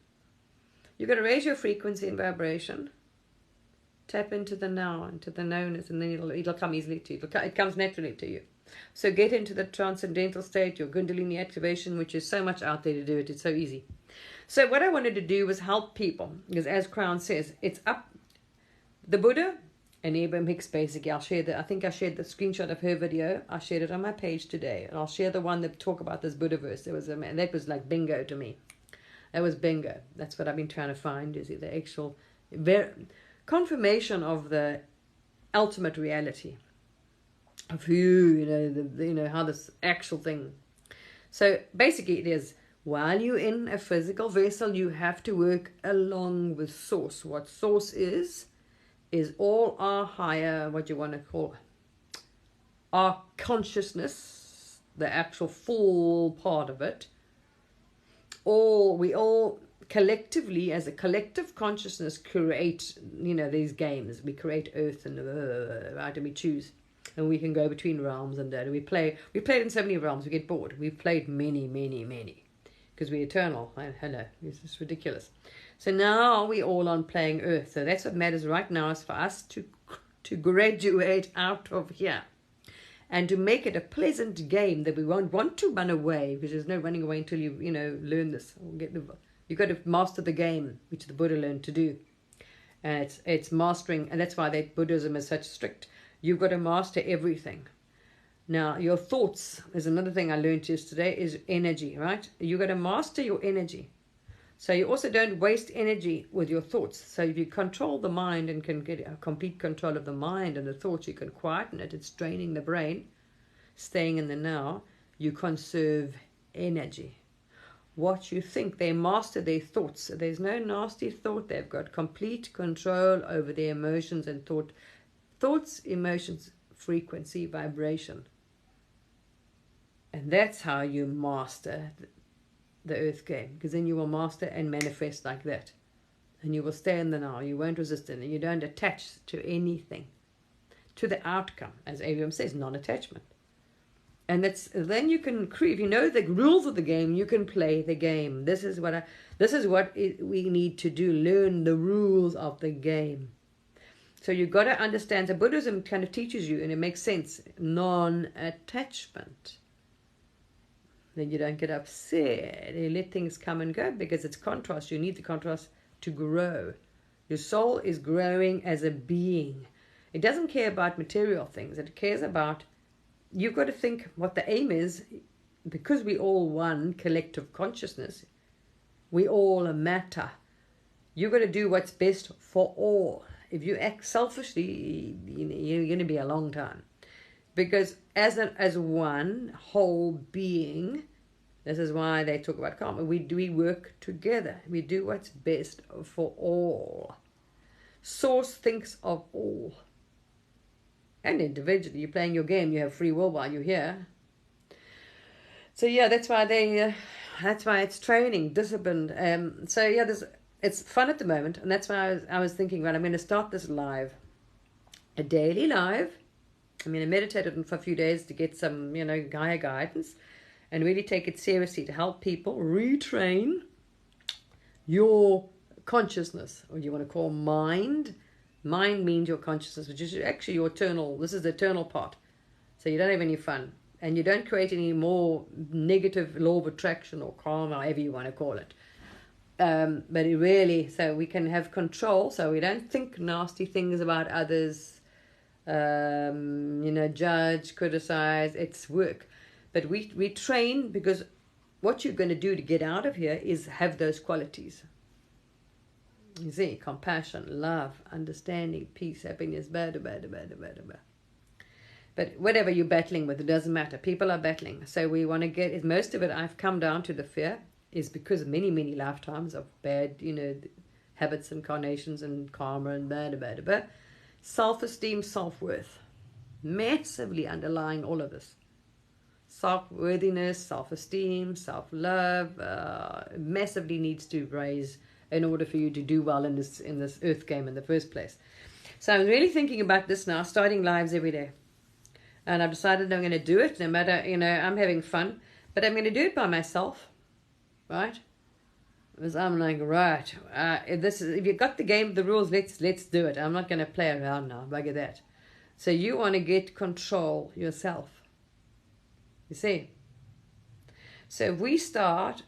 You're going to raise your frequency and vibration. Tap into the now, into the knownness, and then it'll come easily to you. It comes naturally to you. So get into the transcendental state, your Kundalini activation, which is so much out there to do it. It's so easy. So what I wanted to do was help people, because as Crown says, it's up. The Buddha and Abraham Hicks, basically, I think I shared the screenshot of her video. I shared it on my page today, and I'll share the one that talk about this Buddha verse. That was like bingo to me. That was bingo. That's what I've been trying to find, is the actual confirmation of the ultimate reality of who, how this actual thing. So basically it is, while you're in a physical vessel, you have to work along with source. What source is all our higher, what you want to call, our consciousness, the actual full part of it. We all collectively, as a collective consciousness, create, these games. We create Earth and right, and we choose, and we can go between realms and that. And we played in so many realms, we get bored. We've played many, because we're eternal. Hello, this is ridiculous. So now we're all on playing Earth. So that's what matters right now, is for us to graduate out of here. And to make it a pleasant game that we won't want to run away, because there's no running away until you learn this. You've got to master the game, which the Buddha learned to do. And it's mastering, and that's why Buddhism is such strict. You've got to master everything. Now, your thoughts is another thing I learned yesterday, is energy, right? You've got to master your energy. So you also don't waste energy with your thoughts. So if you control the mind and can get a complete control of the mind and the thoughts, you can quieten it. It's draining the brain, staying in the now. You conserve energy. What you think, they master their thoughts. There's no nasty thought. They've got complete control over their emotions and thoughts, emotions, frequency, vibration. And that's how you master the Earth game, because then you will master and manifest like that, and you will stay in the now. You won't resist it, and you don't attach to anything, to the outcome, as Abraham says, non-attachment. And then you can create. If you know the rules of the game, you can play the game. This is what we need to do: learn the rules of the game. So you've got to understand. So Buddhism kind of teaches you, and it makes sense, non-attachment. Then you don't get upset. You let things come and go, because it's contrast. You need the contrast to grow. Your soul is growing as a being. It doesn't care about material things. It cares about, you've got to think what the aim is, because we all one collective consciousness. We all a matter. You've got to do what's best for all. If you act selfishly, you're going to be a long time. Because as one whole being, this is why they talk about karma. We work together. We do what's best for all. Source thinks of all. And individually, you're playing your game. You have free will while you're here. So yeah, that's why That's why it's training, discipline. So yeah, it's fun at the moment, and that's why I was thinking, right, I'm going to start this live, a daily live. I'm going to meditate on it for a few days to get some, higher guidance, and really take it seriously to help people retrain your consciousness, or you want to call mind. Mind means your consciousness, which is actually your eternal. This is the eternal part. So you don't have any fun. And you don't create any more negative law of attraction or karma, however you want to call it. But it really, so we can have control, so we don't think nasty things about others, judge, criticize. It's work. But we train, because what you're going to do to get out of here is have those qualities. You see, compassion, love, understanding, peace, happiness, blah. But whatever you're battling with, it doesn't matter. People are battling. So we want to get, most of it, I've come down to the fear, is because of many, many lifetimes of bad, habits, incarnations, and karma, and blah. Self-esteem, self-worth. Massively underlying all of this. Self-worthiness, self-esteem, self-love, massively needs to raise in order for you to do well in this earth game in the first place. So I'm really thinking about this now, starting lives every day. And I've decided I'm going to do it no matter, I'm having fun. But I'm going to do it by myself, right? Because I'm like, right, if you've got the game, the rules, let's do it. I'm not going to play around now, bugger that. So you want to get control yourself. You see? So if we start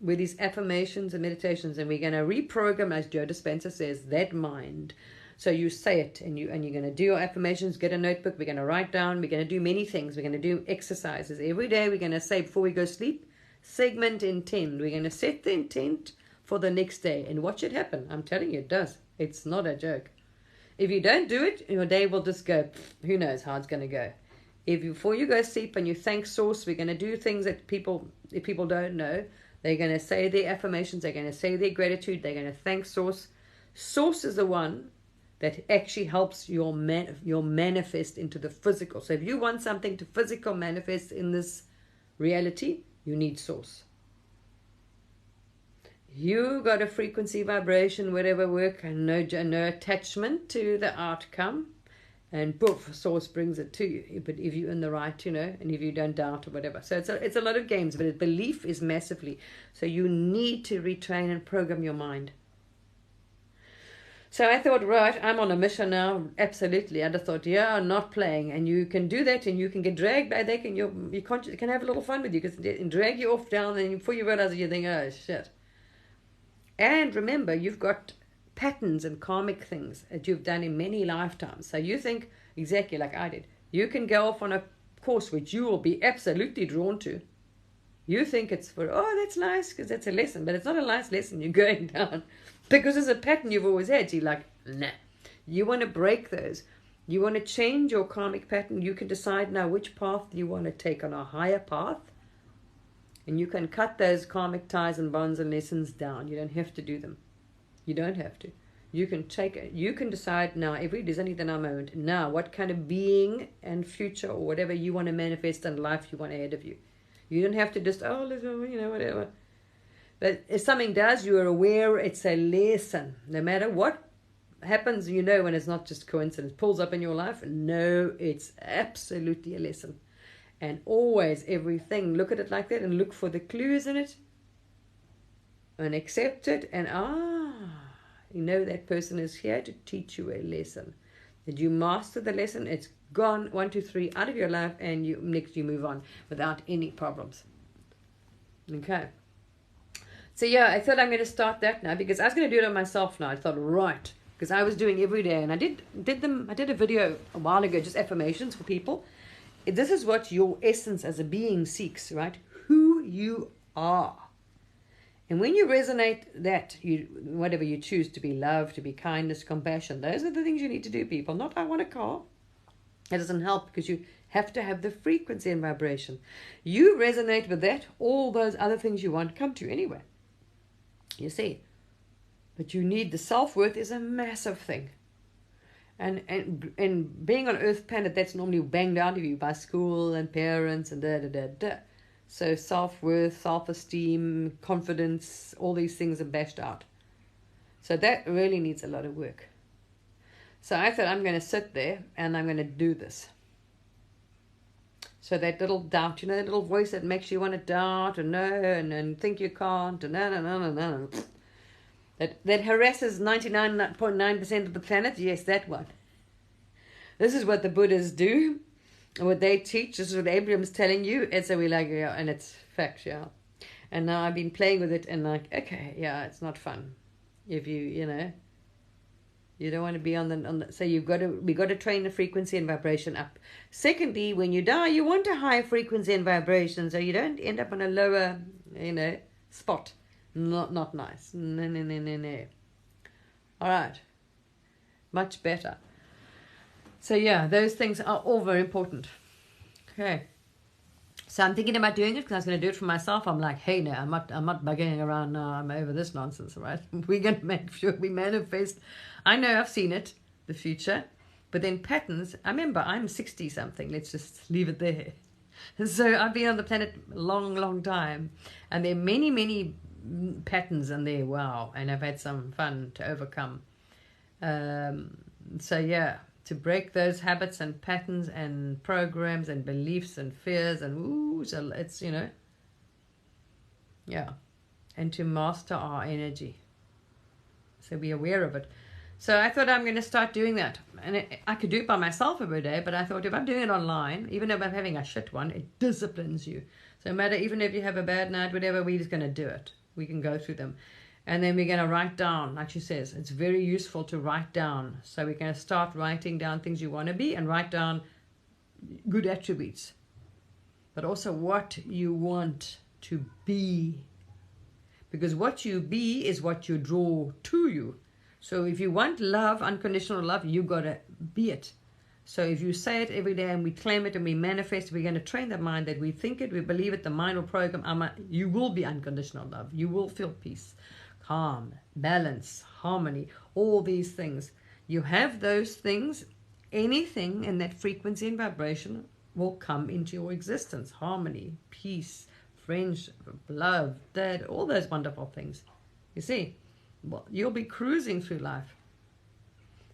with these affirmations and meditations, and we're going to reprogram, as Joe Dispenza says, that mind. So you say it, and you're going to do your affirmations, get a notebook, we're going to write down, we're going to do many things, we're going to do exercises. Every day we're going to say, before we go sleep, segment intent. We're going to set the intent for the next day and watch it happen. I'm telling you, it does. It's not a joke. If you don't do it, your day will just go, who knows how it's going to go. Before you go to sleep and you thank Source, we're going to do things that if people don't know, they're going to say their affirmations, they're going to say their gratitude, they're going to thank Source. Source is the one that actually helps your manifest into the physical. So if you want something to physical manifest in this reality, you need Source. You got a frequency, vibration, whatever work, and no attachment to the outcome, and poof, Source brings it to you. But if you're in the right, and if you don't doubt or whatever. So it's a lot of games, but belief is massively. So you need to retrain and program your mind. So I thought, right, I'm on a mission now, absolutely. I just thought, yeah, I'm not playing. And you can do that, and you can get dragged by that, and you can have a little fun with you, because it drag you off down, and before you realize it, you think, oh, shit. And remember, you've got patterns and karmic things that you've done in many lifetimes. So you think, exactly like I did, you can go off on a course which you will be absolutely drawn to. You think it's that's nice, because that's a lesson, but it's not a nice lesson you're going down. Because there's a pattern you've always had. So you're like, nah. You want to break those. You want to change your karmic pattern. You can decide now which path you want to take on a higher path. And you can cut those karmic ties and bonds and lessons down. You don't have to do them. You don't have to. You can decide now, there's only the now moment, now what kind of being and future or whatever you want to manifest in life you want ahead of you. You don't have to just, whatever. But if something does, you are aware it's a lesson. No matter what happens, when it's not just coincidence, pulls up in your life. No, it's absolutely a lesson. And always, everything, look at it like that and look for the clues in it. And accept it. And that person is here to teach you a lesson. Did you master the lesson? It's gone, 1, 2, 3, out of your life. And you move on without any problems. Okay. So yeah, I thought I'm going to start that now, because I was going to do it on myself now. I thought, right, because I was doing every day, and I did a video a while ago, just affirmations for people. This is what your essence as a being seeks, right? Who you are. And when you resonate that, whatever you choose to be, love, to be kindness, compassion, those are the things you need to do, people. Not I want a car. That doesn't help, because you have to have the frequency and vibration. You resonate with that, all those other things you want come to you anyway. You see, but you need the self-worth is a massive thing, and being on Earth planet, that's normally banged out of you by school and parents and So self-worth, self-esteem, confidence, all these things are bashed out. So that really needs a lot of work. So I thought, I'm going to sit there and I'm going to do this. So that little doubt, that little voice that makes you want to doubt and no and think you can't and no. That harasses 99.9% of the planet. Yes, that one. This is what the Buddhas do, what they teach. This is what Abraham's telling you. And so we're like, yeah, and it's facts, yeah. And now I've been playing with it and like, okay, yeah, it's not fun. If you don't want to be on the so we got to train the frequency and vibration up. Secondly, when you die, you want a high frequency and vibration so you don't end up on a lower, spot. Not nice. No. All right. Much better. So yeah, those things are all very important. Okay. So I'm thinking about doing it because I was going to do it for myself. I'm like, hey, no, I'm not bugging around now. I'm over this nonsense, right? We're going to make sure we manifest. I know I've seen it, the future, but then patterns. I remember I'm 60 something. Let's just leave it there. So I've been on the planet a long, long time, and there are many, many patterns in there. Wow, and I've had some fun to overcome. So yeah. To break those habits and patterns and programs and beliefs and fears and so it's, yeah. And to master our energy. So be aware of it. So I thought I'm going to start doing that. And I could do it by myself every day, but I thought if I'm doing it online, even if I'm having a shit one, it disciplines you. So no matter, even if you have a bad night, whatever, we're just going to do it. We can go through them. And then we're going to write down, like she says, it's very useful to write down. So we're going to start writing down things you want to be and write down good attributes. But also what you want to be. Because what you be is what you draw to you. So if you want love, unconditional love, you got to be it. So if you say it every day and we claim it and we manifest, we're going to train the mind that we think it, we believe it, the mind will program, you will be unconditional love. You will feel peace. Calm, balance, harmony, all these things. You have those things, anything in that frequency and vibration will come into your existence. Harmony, peace, friendship, love, that, all those wonderful things. You see, well, you'll be cruising through life.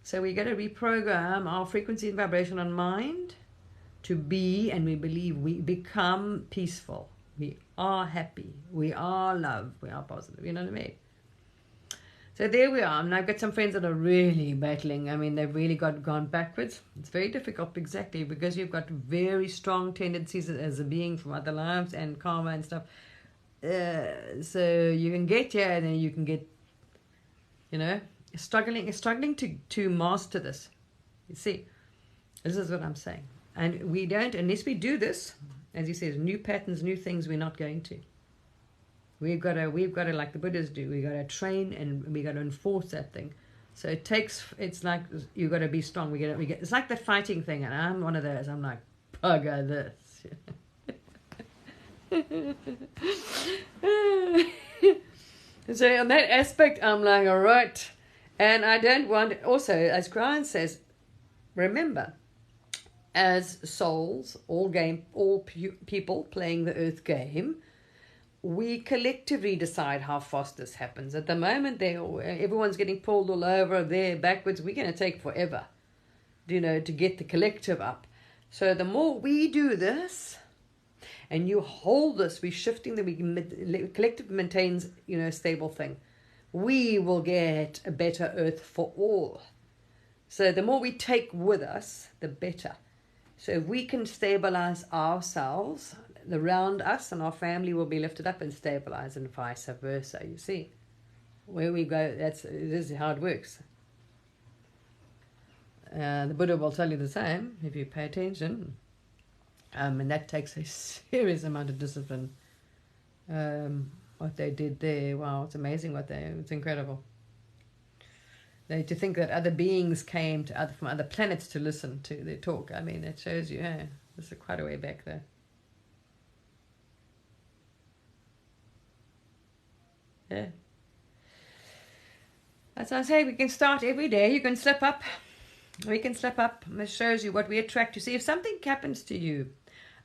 So we're going to reprogram our frequency and vibration on mind to be, and we believe we become peaceful. We are happy. We are love. We are positive. You know what I mean? So there we are. And I've got some friends that are really battling. I mean, they've really gone backwards. It's very difficult, exactly, because you've got very strong tendencies as a being from other lives and karma and stuff. So you can get here and then you can get, struggling to master this. You see, this is what I'm saying. And we don't, unless we do this, as he says, new patterns, new things, we're not going to. We've got to, like the Buddhas do, we've got to train and we got to enforce that thing. So it's like, you've got to be strong. It's like the fighting thing, and I'm one of those. I'm like, bugger this. So on that aspect, I'm like, all right. And I don't want, also, as Grant says, remember, as souls, all people playing the earth game, we collectively decide how fast this happens. At the moment, everyone's getting pulled all over, there, backwards. We're going to take forever, to get the collective up. So the more we do this, and you hold this, we're shifting, the collective maintains, a stable thing. We will get a better earth for all. So the more we take with us, the better. So if we can stabilize ourselves, around us and our family will be lifted up and stabilized, and vice versa. You see, where we go, this is how it works. The Buddha will tell you the same if you pay attention, and that takes a serious amount of discipline. What they did there, wow, it's amazing it's incredible. To think that other beings came from other planets to listen to their talk. I mean, it shows you, this is quite a way back there. Yeah. As I say, we can start every day. You can slip up. We can slip up. It shows you what we attract. You see, if something happens to you,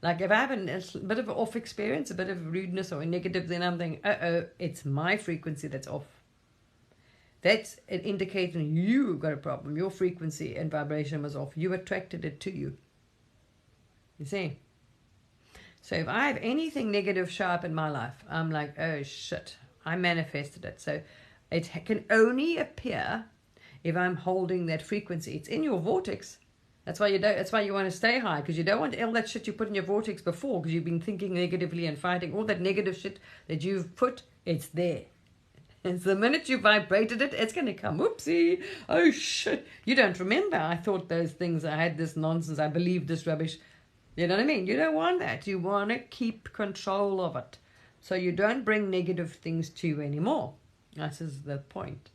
Like if I have a bit of an off experience, a bit of rudeness or a negative, then I'm thinking, uh-oh, it's my frequency that's off. That's an indicator you've got a problem. Your frequency and vibration was off. You attracted it to you. You see? So if I have anything negative show up in my life, I'm like, oh shit, I manifested it. So it can only appear if I'm holding that frequency. It's in your vortex. That's why you don't. That's why you want to stay high, because you don't want all that shit you put in your vortex before, because you've been thinking negatively and fighting all that negative shit that you've put. It's there. And the minute you vibrated it, it's going to come. Whoopsie. Oh, shit. You don't remember. I thought those things. I had this nonsense. I believed this rubbish. You know what I mean? You don't want that. You want to keep control of it. So you don't bring negative things to you anymore. That is the point.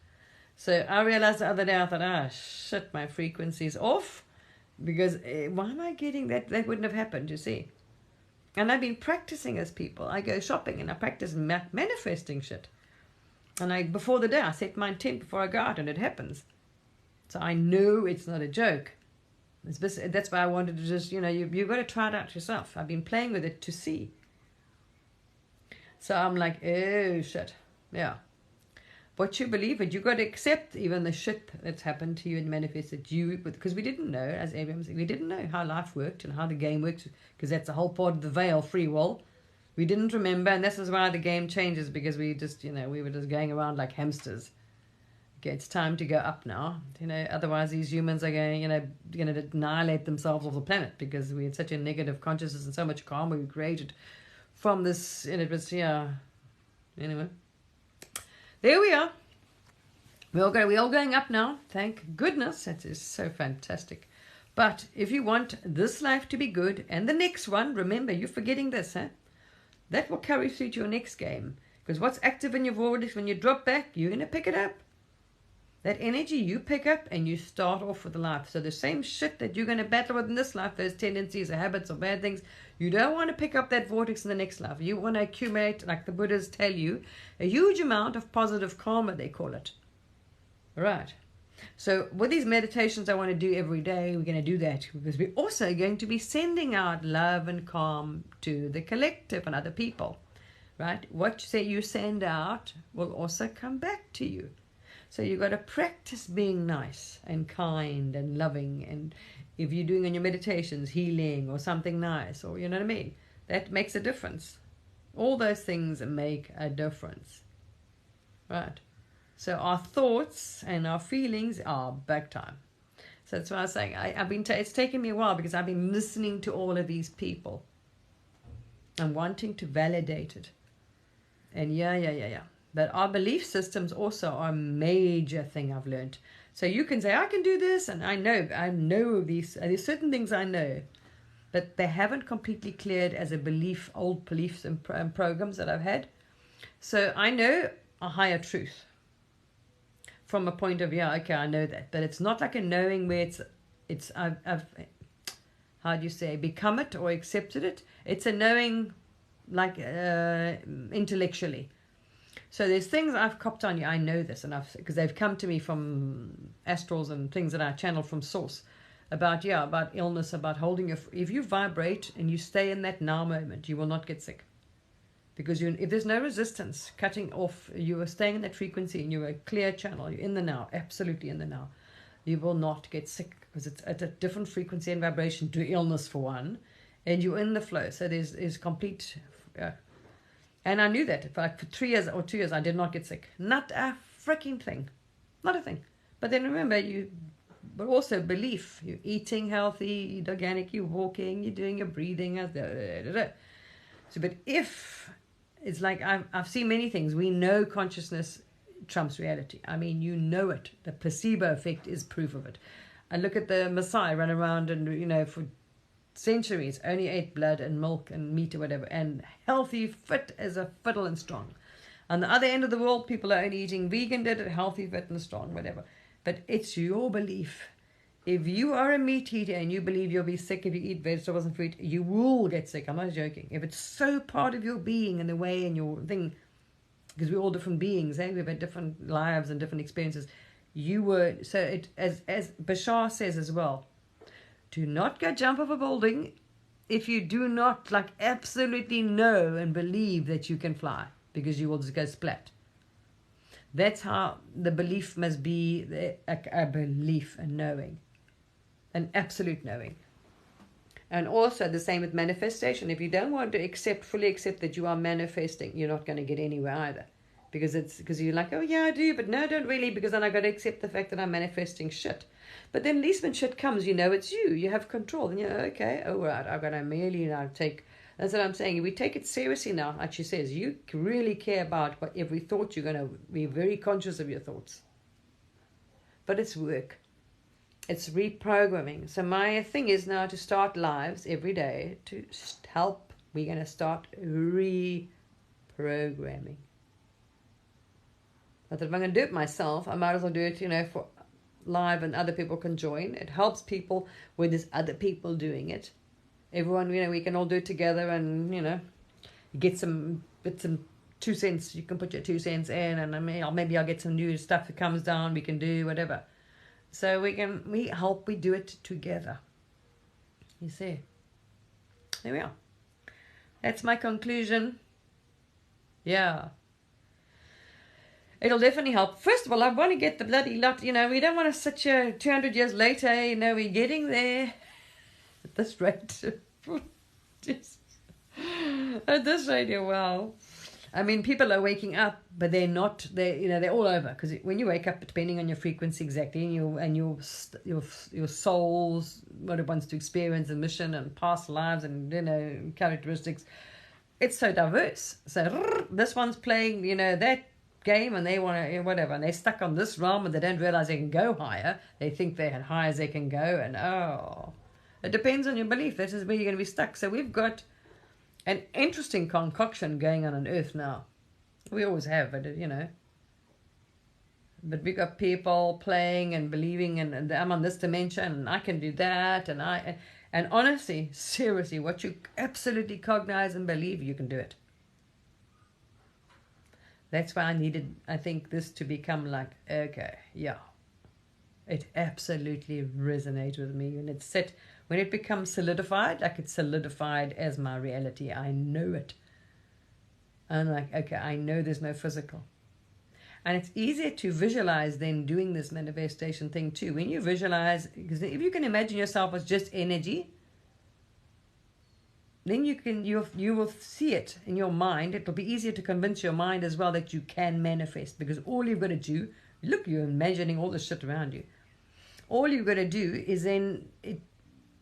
So I realized the other day, I thought, shit, my frequency is off. Because why am I getting that? That wouldn't have happened, you see. And I've been practicing as people. I go shopping and I practice manifesting shit. And before the day, I set my intent before I go out, and it happens. So I know it's not a joke. That's why I wanted to just, you've got to try it out yourself. I've been playing with it to see. So I'm like, oh, shit. Yeah. What you believe it, you've got to accept even the shit that's happened to you and manifested you, because we didn't know, as Abraham said, we didn't know how life worked and how the game works, because that's the whole part of the veil, free will. We didn't remember, and this is why the game changes, because we just, we were just going around like hamsters. Okay, it's time to go up now. Otherwise these humans are going to annihilate themselves off the planet, because we had such a negative consciousness and so much karma we created from this, and it was, anyway. There we are. We're all going up now. Thank goodness. That is so fantastic. But if you want this life to be good and the next one, remember, you're forgetting this, huh? That will carry through to your next game. Because what's active in your vortex, when you drop back, you're going to pick it up. That energy you pick up and you start off with life. So the same shit that you're going to battle with in this life, those tendencies or habits or bad things, you don't want to pick up that vortex in the next life. You want to accumulate, like the Buddhas tell you, a huge amount of positive karma, they call it. Right. So with these meditations I want to do every day, we're going to do that, because we're also going to be sending out love and calm to the collective and other people. Right? What you send out will also come back to you. So you've got to practice being nice and kind and loving, and if you're doing in your meditations healing or something nice, or you know what I mean, that makes a difference. All those things make a difference. Right? So our thoughts and our feelings are back time. So that's why I was saying it's taken me a while, because I've been listening to all of these people and wanting to validate it. And yeah. But our belief systems also are a major thing I've learned. So you can say, I can do this, and I know these. There's certain things I know, but they haven't completely cleared as a belief, old beliefs and programs that I've had. So I know a higher truth from a point of, okay, I know that. But it's not like a knowing where I've how do you say, become it or accepted it. It's a knowing like intellectually. So there's things I've copped on you. I know this, and because they've come to me from astrals and things that I channel from source about illness, about holding if you vibrate and you stay in that now moment, you will not get sick. Because if there's no resistance, cutting off, you are staying in that frequency and you're a clear channel, you're in the now, absolutely in the now. You will not get sick, because it's at a different frequency and vibration to illness for one, and you're in the flow. So there's complete... And I knew that for 3 years or 2 years, I did not get sick. Not a freaking thing. Not a thing. But then remember, but also belief. You're eating healthy, you eat organic, you're walking, you're doing your breathing. So, but if, it's like I've seen many things. We know consciousness trumps reality. I mean, you know it. The placebo effect is proof of it. I look at the Maasai run around and, for centuries only ate blood and milk and meat or whatever, and healthy, fit as a fiddle and strong. On the other end of the world, people are only eating vegan, did it, healthy, fit and strong, whatever. But it's your belief. If you are a meat eater and you believe you'll be sick if you eat vegetables and fruit, you will get sick. I'm not joking. If it's so part of your being and the way and your thing, because we're all different beings, we've had different lives and different experiences. So it, as Bashar says as well, do not go jump off a building if you do not like absolutely know and believe that you can fly, because you will just go splat. That's how the belief must be, a belief and knowing, an absolute knowing. And also the same with manifestation. If you don't want to fully accept that you are manifesting, you're not going to get anywhere either. Because you're like, oh yeah, I do, but no, I don't really, because then I got to accept the fact that I'm manifesting shit. But then at least when shit comes, you know it's you. You have control. And you're okay, all right, I've got to merely now take. That's what I'm saying. If we take it seriously now, like she says, you really care about what every thought. You're going to be very conscious of your thoughts. But it's work. It's reprogramming. So my thing is now to start lives every day to help. We're going to start reprogramming. But if I'm going to do it myself, I might as well do it, for live and other people can join. It helps people when there's other people doing it. Everyone, we can all do it together and, get some bits and 2 cents. You can put your 2 cents in and maybe I'll get some new stuff that comes down. We can do whatever. So we do it together. You see. There we are. That's my conclusion. Yeah. It'll definitely help. First of all, I want to get the bloody lot, we don't want to sit here 200 years later, we're getting there at this rate. Just, at this rate, wow. I mean, people are waking up, but they're not. They're all over. Because when you wake up, depending on your frequency exactly, and your soul's what it wants to experience, and mission, and past lives, and characteristics, it's so diverse. So this one's playing, that game, and they want to whatever, and they're stuck on this realm, and they don't realize they can go higher. They think they're as high as they can go, and it depends on your belief. This is where you're going to be stuck. So we've got an interesting concoction going on Earth now. We always have, but But we got people playing and believing, and I'm on this dimension, and I can do that, and honestly, seriously, what you absolutely cognize and believe, you can do it. That's why I think this to become like, okay, yeah. It absolutely resonates with me, and it's set. When it becomes solidified, like it's solidified as my reality, I know it. I'm like, okay, I know there's no physical. And it's easier to visualize than doing this manifestation thing too. When you visualize, because if you can imagine yourself as just energy, then you will see it in your mind. It'll be easier to convince your mind as well that you can manifest, because all you've got to do, look, you're imagining all the shit around you. All you've got to do is then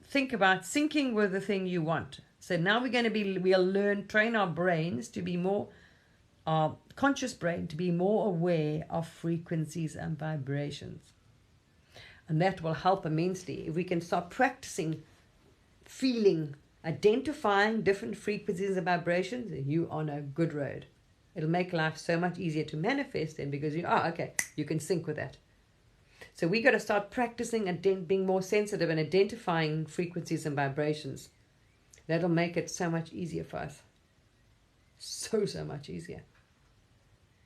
think about syncing with the thing you want. So now we'll train our brains to be more, our conscious brain to be more aware of frequencies and vibrations. And that will help immensely if we can start practicing feeling, identifying different frequencies and vibrations. You're on a good road. It'll make life so much easier to manifest then, because you can sync with that. So we got to start practicing and being more sensitive and identifying frequencies and vibrations. That'll make it so much easier for us. So much easier.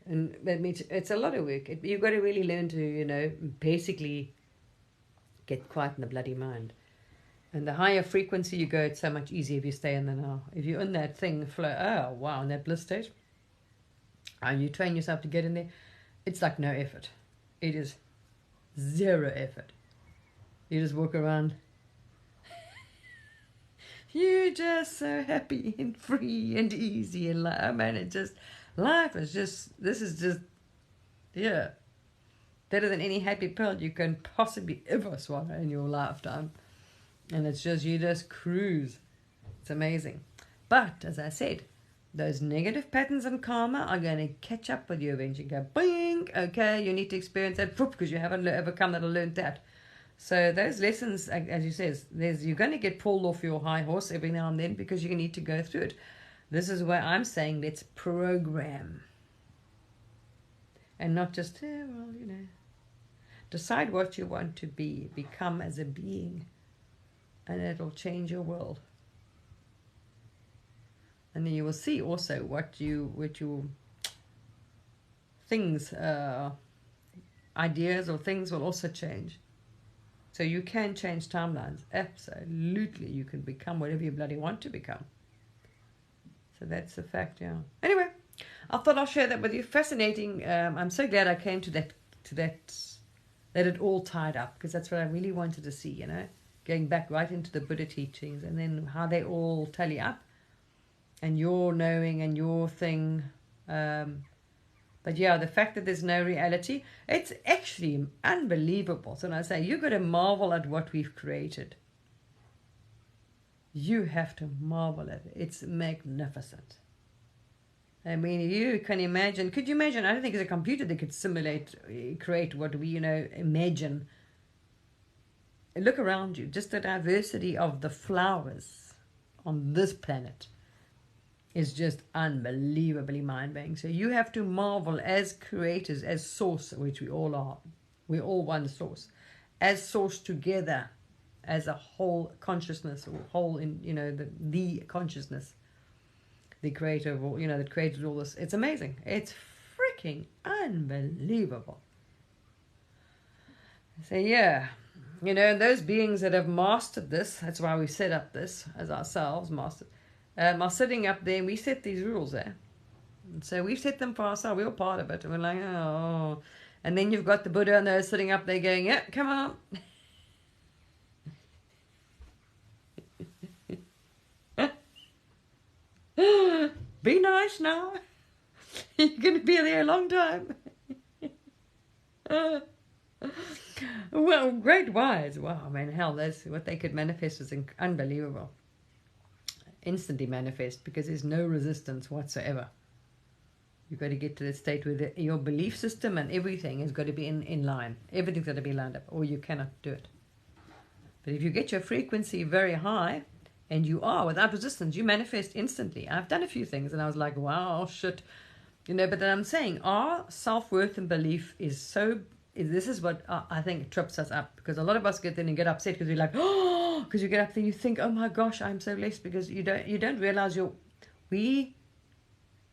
And that means it's a lot of work. You've got to really learn to, basically get quiet in the bloody mind. And the higher frequency you go, it's so much easier if you stay in the now. If you're in that thing, flow, in that bliss state, and you train yourself to get in there, it's like no effort. It is zero effort. You just walk around. You're just so happy and free and easy and life is just, this is just, yeah, better than any happy pill you can possibly ever swallow in your lifetime. And it's just, you just cruise. It's amazing. But, as I said, those negative patterns and karma are going to catch up with you eventually. Go, bing, okay, you need to experience that, because you haven't overcome that or learned that. So those lessons, as you says, you're going to get pulled off your high horse every now and then, because you need to go through it. This is where I'm saying let's program. And not just, decide what you want to be, become as a being. And it'll change your world. And then you will see also what your things, ideas or things will also change. So you can change timelines. Absolutely. You can become whatever you bloody want to become. So that's a fact, yeah. Anyway, I thought I'll share that with you. Fascinating. I'm so glad I came to that, that it all tied up, because that's what I really wanted to see, going back right into the Buddha teachings and then how they all tally up and your knowing and your thing. But yeah, the fact that there's no reality, it's actually unbelievable. So when I say you've got to marvel at what we've created, you have to marvel at it. It's magnificent. I mean, you can imagine, could you imagine? I don't think it's a computer that could create what we, imagine. Look around you, just the diversity of the flowers on this planet is just unbelievably mind-blowing. So you have to marvel as creators, as source, which we all are. We're all one source. As source together, as a whole consciousness, or whole in, the consciousness. The creator of all, that created all this. It's amazing. It's freaking unbelievable. So yeah, those beings that have mastered this, that's why we set up this as ourselves, mastered, are sitting up there, and we set these rules there. And so we've set them for ourselves. We're all part of it. And we're like, oh. And then you've got the Buddha, and they're sitting up there going, yeah, come on. Be nice now. You're going to be there a long time. Well, great wise. Wow, man, hell, that's what they could manifest is unbelievable. Instantly manifest, because there's no resistance whatsoever. You've got to get to the state where your belief system and everything has got to be in line. Everything's got to be lined up, or you cannot do it. But if you get your frequency very high, and you are without resistance, you manifest instantly. I've done a few things, and I was like, wow, shit. But then I'm saying our self-worth and belief is so... This is what I think trips us up, because a lot of us get then and get upset because we're like, oh, because you get up there and you think, oh my gosh, I'm so blessed, because you don't realize we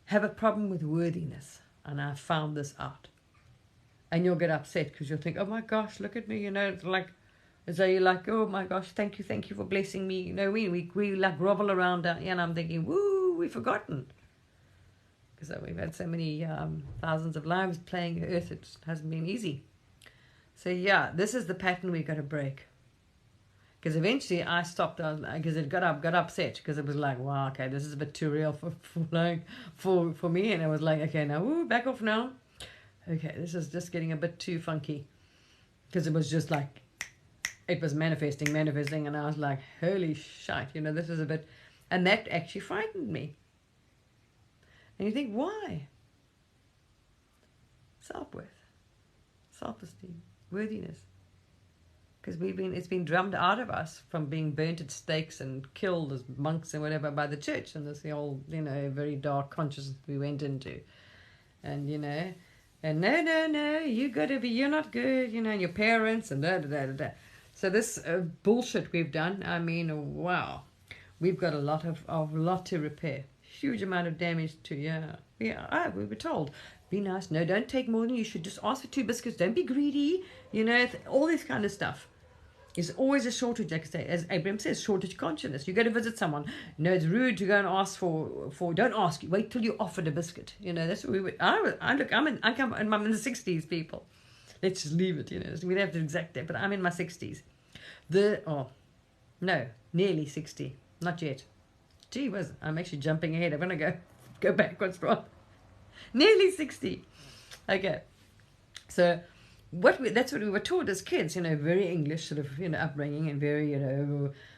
have a problem with worthiness, and I found this out. And you'll get upset because you'll think, oh my gosh, look at me, it's like, as though you're like, oh my gosh, thank you for blessing me. We like grovel around, and I'm thinking, woo, we've forgotten. Because we've had so many thousands of lives playing Earth, it hasn't been easy. So yeah, this is the pattern we've got to break. Because eventually I stopped, because it got upset, because it was like, wow, okay, this is a bit too real for me. And I was like, okay, now, woo, back off now. Okay, this is just getting a bit too funky. Because it was just like, it was manifesting, and I was like, holy shit, this is a bit... And that actually frightened me. And you think, why? Self-worth, self-esteem, worthiness. Because it's been drummed out of us from being burnt at stakes and killed as monks and whatever by the church. And this the old, very dark consciousness we went into. And, and no, you're not good, and your parents and da. So this bullshit we've done, I mean, wow. We've got a lot to repair. Huge amount of damage to, we were told, be nice, no, don't take more than you should, just ask for 2 biscuits, don't be greedy, all this kind of stuff. There's always a shortage, like I say, as Abraham says, shortage consciousness. You go to visit someone, it's rude to go and ask for don't ask, wait till you're offered a biscuit. That's what we would, I'm in the 60s, people. Let's just leave it, we don't have to exact that, but I'm in my 60s. Nearly 60, not yet. Gee whiz, I'm actually jumping ahead. I'm going to go backwards, right? Nearly 60. Okay. So that's what we were taught as kids, very English sort of, upbringing, and very,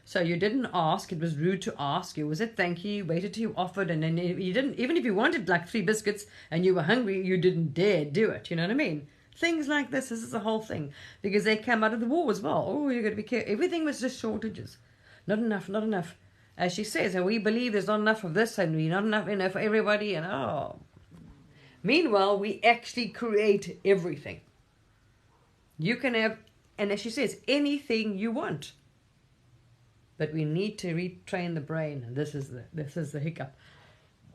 so you didn't ask. It was rude to ask. You was a thank you, waited till you offered, and then you didn't, even if you wanted like 3 biscuits and you were hungry, you didn't dare do it. You know what I mean? Things like this is the whole thing, because they come out of the war as well. Oh, you got to be careful. Everything was just shortages. Not enough. As she says, and we believe there's not enough of this, and we not enough for everybody, and Meanwhile, we actually create everything. You can have, and as she says, anything you want. But we need to retrain the brain, and this is the hiccup.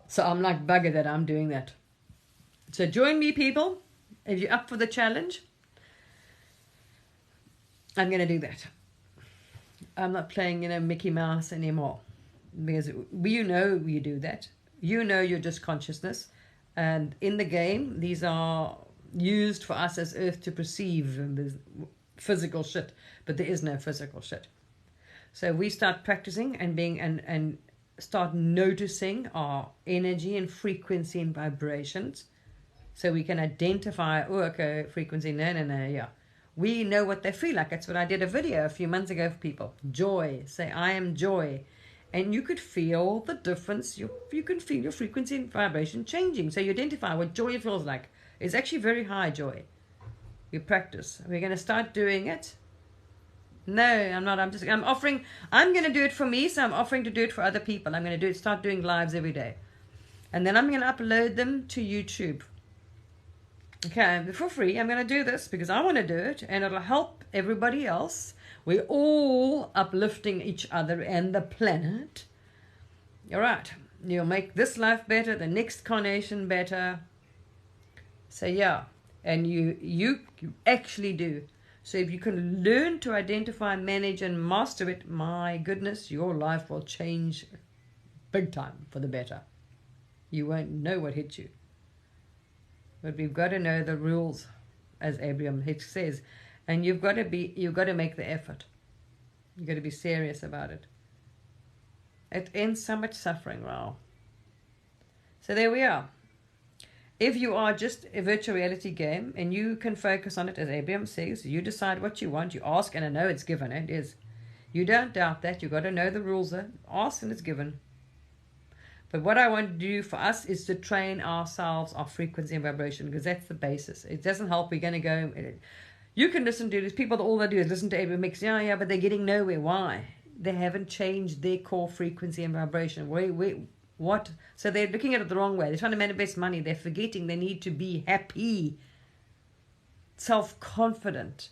So I'm like bugger that I'm doing that. So join me, people, if you're up for the challenge. I'm going to do that. I'm not playing, Mickey Mouse anymore, because you do that. You're just consciousness, and in the game, these are used for us as Earth to perceive physical shit, but there is no physical shit. So we start practicing and being and start noticing our energy and frequency and vibrations, so we can identify, oh, okay, frequency, no, yeah. We know what they feel like. That's what I did a video a few months ago for people. Joy. Say, I am joy. And you could feel the difference. You can feel your frequency and vibration changing. So you identify what joy feels like. It's actually very high joy. You practice. We're going to start doing it. No, I'm not. I'm going to do it for me, so I'm offering to do it for other people. I'm going to start doing lives every day. And then I'm going to upload them to YouTube. Okay, for free. I'm going to do this because I want to do it, and it'll help everybody else. We're all uplifting each other and the planet. All right. You'll make this life better, the next carnation better. So yeah, and you actually do. So if you can learn to identify, manage, and master it, my goodness, your life will change big time for the better. You won't know what hit you. But we've got to know the rules, as Abraham Hicks says, and you've got to make the effort. You've got to be serious about it. It ends so much suffering, wow. So there we are. If you are just a virtual reality game and you can focus on it, as Abraham says, you decide what you want, you ask, and I know it's given. It is. You don't doubt that. You've got to know the rules. Ask and it's given. But what I want to do for us is to train ourselves, our frequency and vibration, because that's the basis. It doesn't help. We're going to go. You can listen to these people. All they do is listen to Abraham Hicks. Yeah, but they're getting nowhere. Why? They haven't changed their core frequency and vibration. What? So they're looking at it the wrong way. They're trying to manifest money. They're forgetting they need to be happy, self-confident.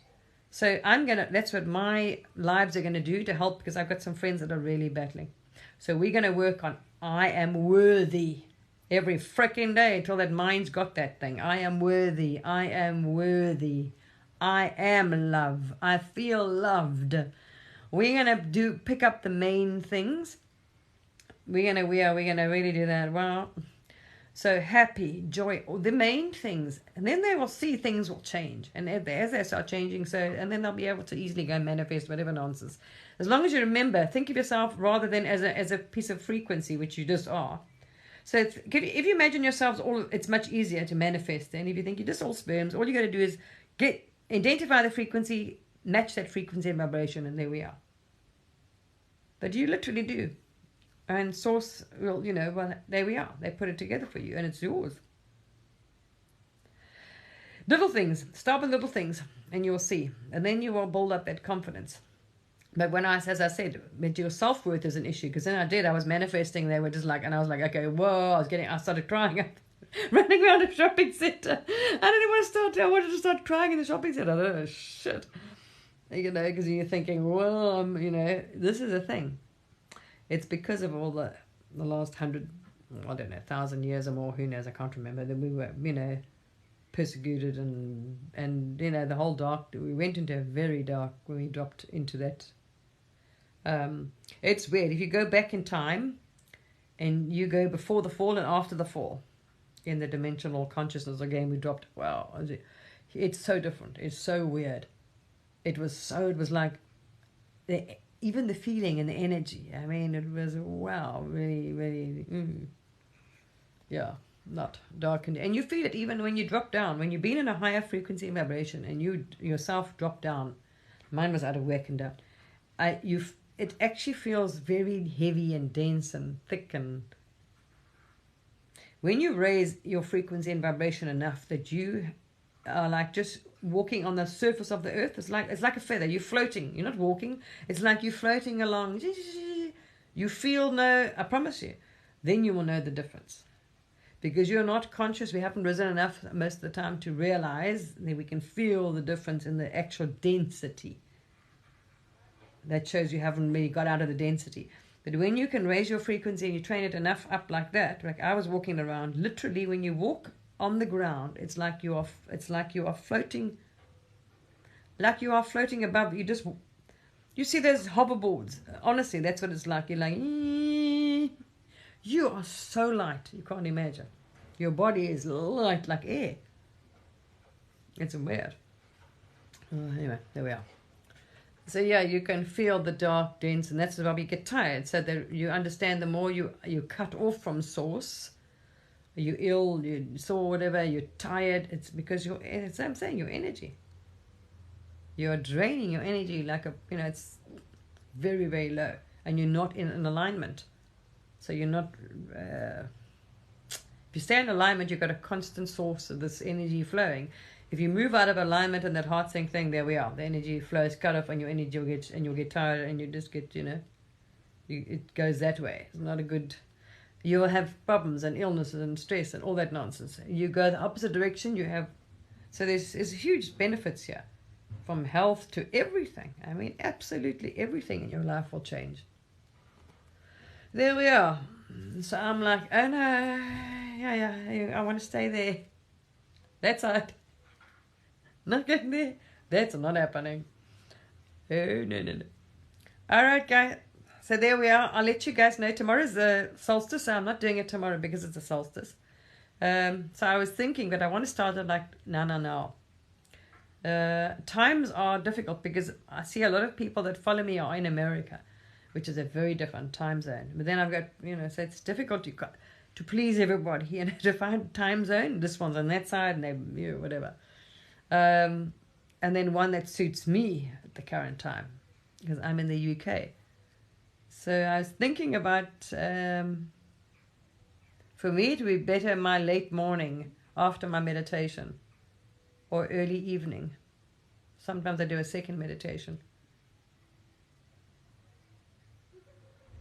So that's what my lives are going to do to help, because I've got some friends that are really battling. So we're going to work on I am worthy every freaking day until that mind's got that thing. I am worthy. I am worthy. I am love. I feel loved. We're going to pick up the main things. We're gonna really do that. Well, so happy, joy, the main things, and then they will see things will change, and as they start changing, and then they'll be able to easily go and manifest whatever nonsense. As long as you remember, think of yourself rather than as a piece of frequency, which you just are. So if you imagine yourselves it's much easier to manifest. And if you think you're just all sperms, all you got to do is identify the frequency, match that frequency and vibration, and there we are. But you literally do. And source, well, there we are. They put it together for you, and it's yours. Little things. Start with little things, and you'll see. And then you will build up that confidence. But as I said, your self-worth is an issue, because then I was manifesting, they were just like, and I was like, okay, whoa, I started crying, running around a shopping center. I wanted to start crying in the shopping center. I don't know, shit. Because you're thinking, well, this is a thing. It's because of all the last 1,000 years or more, who knows, I can't remember, that we were, persecuted and the whole we went into a very dark, when we dropped into that. It's weird. If you go back in time and you go before the fall and after the fall in the dimensional consciousness again, we dropped, wow, it's so different. It's so weird. It was like, even the feeling and the energy, I mean, it was, wow, really, really, yeah, not darkened. And you feel it even when you drop down, when you've been in a higher frequency and vibration and you yourself drop down. Mine was out of whack and down. It actually feels very heavy and dense and thick. And when you raise your frequency and vibration enough that you are like just walking on the surface of the earth, it's like a feather. You're floating. You're not walking. It's like you're floating along. You feel I promise you, then you will know the difference. Because you're not conscious. We haven't risen enough most of the time to realize that we can feel the difference in the actual density. That shows you haven't really got out of the density. But when you can raise your frequency and you train it enough up like that, like I was walking around, literally when you walk on the ground, it's like you are floating like you are floating above. You see those hoverboards. Honestly, that's what it's like. You're like, you are so light. You can't imagine. Your body is light like air. It's weird. Anyway, there we are. So yeah, you can feel the dark, dense, and that's why we get tired. So that you understand, the more you cut off from source, you're ill, you sore, whatever, you're tired. It's because it's what I'm saying, your energy. You're draining your energy like it's very, very low, and you're not in an alignment. So you're not. If you stay in alignment, you've got a constant source of this energy flowing. If you move out of alignment and that heart sync thing, there we are. The energy flows cut off, and your energy you'll get tired, and you just get it goes that way. It's not a good. You will have problems and illnesses and stress and all that nonsense. You go the opposite direction. You have, so there's huge benefits here, from health to everything. I mean, absolutely everything in your life will change. There we are. So I'm like, oh no, yeah, I want to stay there. That's it. Not getting there. That's not happening. Oh, no. All right, guys. So there we are. I'll let you guys know. Tomorrow's the solstice, so I'm not doing it tomorrow because it's a solstice. So I was thinking that I want to start it like now. Times are difficult because I see a lot of people that follow me are in America, which is a very different time zone. But then I've got, so it's difficult to please everybody, to find time zone. This one's on that side, and they, whatever. And then one that suits me at the current time, because I'm in the UK. So I was thinking about, for me to be better my late morning after my meditation, or early evening. Sometimes I do a second meditation.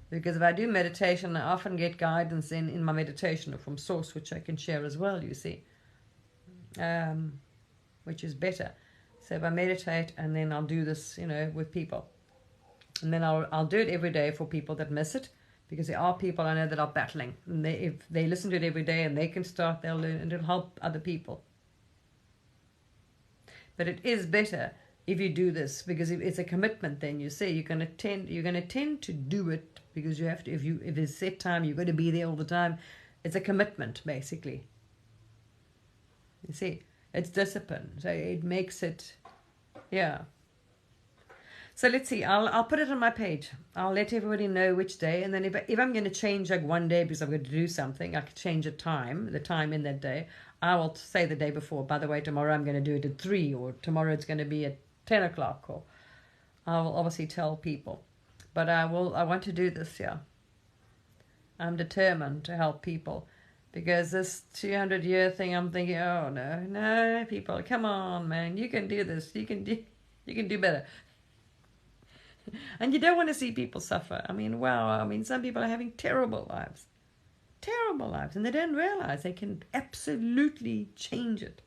Because if I do meditation, I often get guidance in my meditation from source, which I can share as well, you see. Which is better. So if I meditate, and then I'll do this, with people. And then I'll do it every day for people that miss it, because there are people I know that are battling. And if they listen to it every day and they can start, they'll learn, and it'll help other people. But it is better if you do this, because it's a commitment. Then you see you're going to tend to do it, because you have to. If it's set time, you've got to be there all the time. It's a commitment, basically. You see, it's discipline, so it makes it, yeah. So let's see. I'll put it on my page. I'll let everybody know which day, and then if I'm going to change like one day because I've got to do something, I could change the time in that day. I will say the day before, by the way, tomorrow I'm going to do it at 3, or tomorrow it's going to be at 10 o'clock, or I will obviously tell people. But I want to do this, yeah. I'm determined to help people, because this 200-year thing, I'm thinking, oh, no, people, come on, man, you can do this. You can do better. And you don't want to see people suffer. I mean, wow, some people are having terrible lives, and they don't realize they can absolutely change it.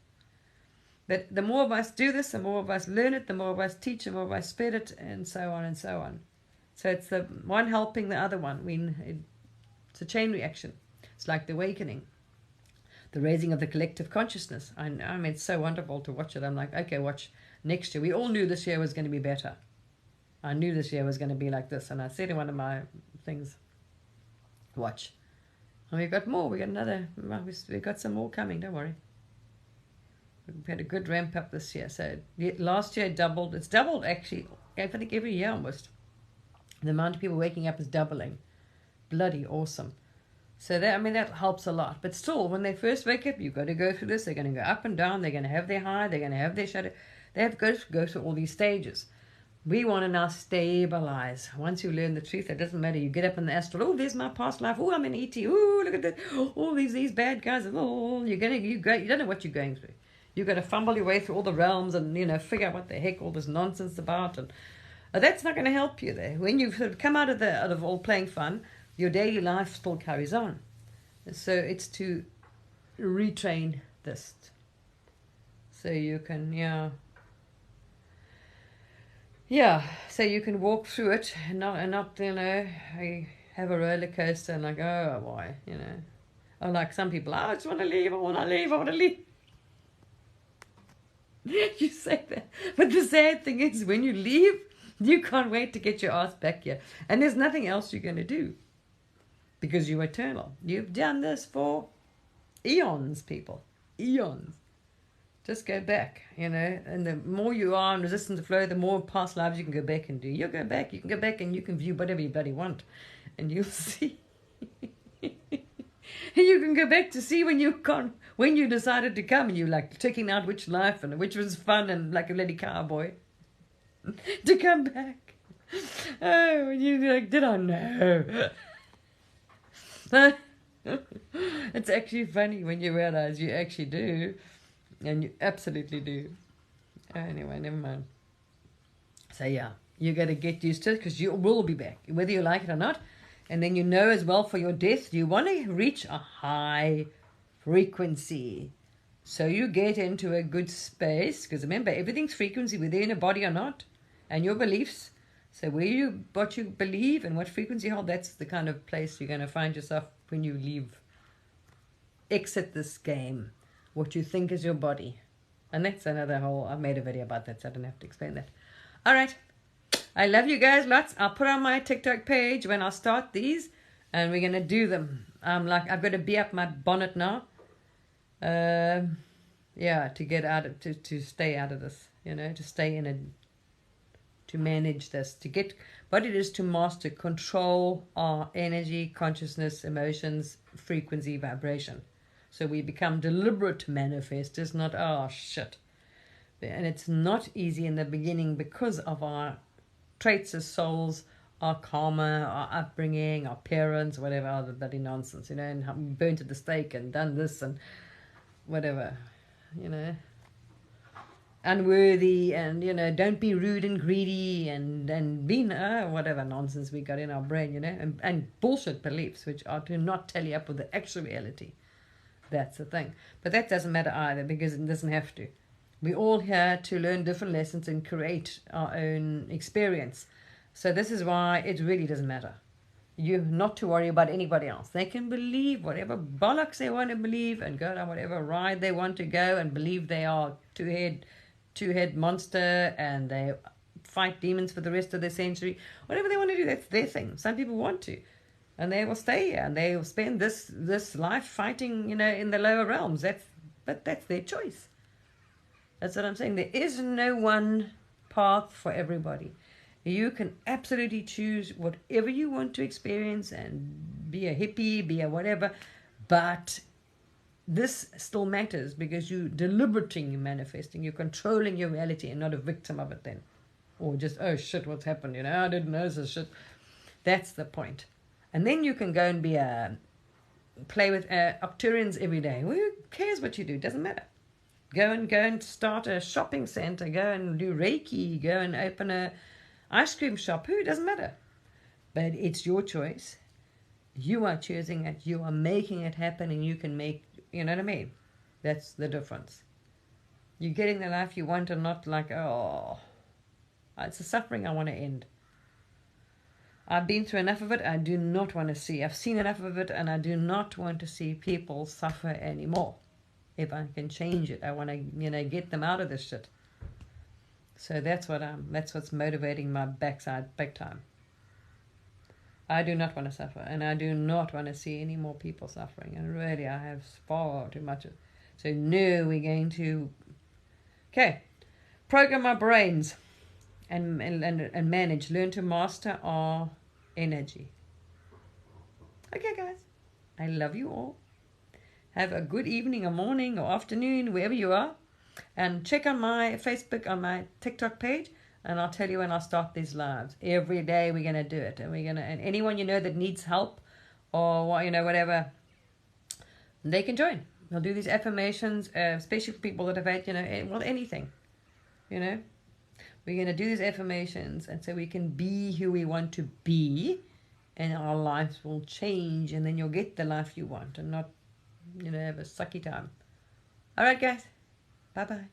But the more of us do this, the more of us learn it, the more of us teach, the more of us spread it, and so on and so on. So it's the one helping the other one. It's a chain reaction. It's like the awakening, the raising of the collective consciousness. It's so wonderful to watch it. I'm like, okay, watch next year. We all knew this year was going to be better. I knew this year was going to be like this, and I said in one of my things, watch. And we've got more. We've got some more coming, don't worry. We've had a good ramp up this year. So last year it doubled. It's doubled, actually, I think every year almost. The amount of people waking up is doubling. Bloody awesome. So that helps a lot. But still, when they first wake up, you've got to go through this. They're going to go up and down. They're going to have their high. They're going to have their shadow. They have to go through all these stages. We want to now stabilize. Once you learn the truth, it doesn't matter. You get up in the astral. Oh, there's my past life. Oh, I'm in ET. Oh, look at that. All these bad guys. Oh, you don't know what you're going through. You've got to fumble your way through all the realms and figure out what the heck all this nonsense about. And that's not going to help you there. When you sort of come out of all playing fun, your daily life still carries on. So it's to retrain this, so you can so you can walk through it and not have a roller coaster and like, oh boy, or like some people, I just want to leave, I want to leave. You say that. But the sad thing is, when you leave, you can't wait to get your ass back here. And there's nothing else you're going to do because you're eternal. You've done this for eons, people. Eons. Just go back, and the more you are in resistance to flow, the more past lives you can go back and do. You can go back and you can view whatever you bloody want, and you'll see. And you can go back to see when you decided to come, and you like checking out which life and which was fun and like a bloody cowboy to come back. Oh, and you're like, did I know? It's actually funny when you realize you actually do. And you absolutely do. Anyway, never mind. So yeah, you got to get used to it because you will be back, whether you like it or not. And then you know as well for your death, you want to reach a high frequency. So you get into a good space because remember, everything's frequency, whether in a body or not, and your beliefs. So what you believe and what frequency you hold, that's the kind of place you're going to find yourself when you exit this game. What you think is your body. And that's another whole, I've made a video about that, so I don't have to explain that. All right. I love you guys lots. I'll put on my TikTok page when I start these, and we're going to do them. I've got to be up my bonnet now. Yeah, to get out of, to stay out of this, to stay in it, to manage this, to get what it is to master, control our energy, consciousness, emotions, frequency, vibration. So we become deliberate manifestors, not, oh, shit. And it's not easy in the beginning because of our traits as souls, our karma, our upbringing, our parents, whatever, all the bloody nonsense, and how we burnt at the stake and done this and whatever, unworthy and, don't be rude and greedy and be, whatever nonsense we got in our brain, and bullshit beliefs, which are to not tally up with the actual reality. That's the thing. But that doesn't matter either because it doesn't have to. We're all here to learn different lessons and create our own experience. So this is why it really doesn't matter. You're not to worry about anybody else. They can believe whatever bollocks they want to believe and go on whatever ride they want to go and believe they are two-head monster and they fight demons for the rest of their century. Whatever they want to do, that's their thing. Some people want to. And they will stay here and they will spend this life fighting, in the lower realms. But that's their choice. That's what I'm saying. There is no one path for everybody. You can absolutely choose whatever you want to experience and be a hippie, be a whatever. But this still matters because you're deliberating, you're manifesting, you're controlling your reality and not a victim of it then. Or just, oh shit, what's happened? I didn't know this shit. That's the point. And then you can go and play with Octurians every day. Who cares what you do? Doesn't matter. Go and start a shopping center. Go and do Reiki. Go and open a ice cream shop. Who? Doesn't matter. But it's your choice. You are choosing it. You are making it happen, and you can make. You know what I mean? That's the difference. You're getting the life you want, and not like, oh, it's the suffering I want to end. I've been through enough of it. I do not want to see. I've seen enough of it, and I do not want to see people suffer anymore. If I can change it, I want to, get them out of this shit. So that's what's motivating my backside big time. I do not want to suffer, and I do not want to see any more people suffering. And really, I have far too much of it. So no, we're going to, program our brains. And manage, learn to master our energy. Okay, guys. I love you all. Have a good evening or morning or afternoon, wherever you are. And check on my Facebook, on my TikTok page, and I'll tell you when I'll start these lives. Every day we're going to do it. And and anyone that needs help or whatever, they can join. We'll do these affirmations, especially for people that have had, anything. We're going to do these affirmations, and so we can be who we want to be, and our lives will change, and then you'll get the life you want, and not, have a sucky time. All right, guys. Bye-bye.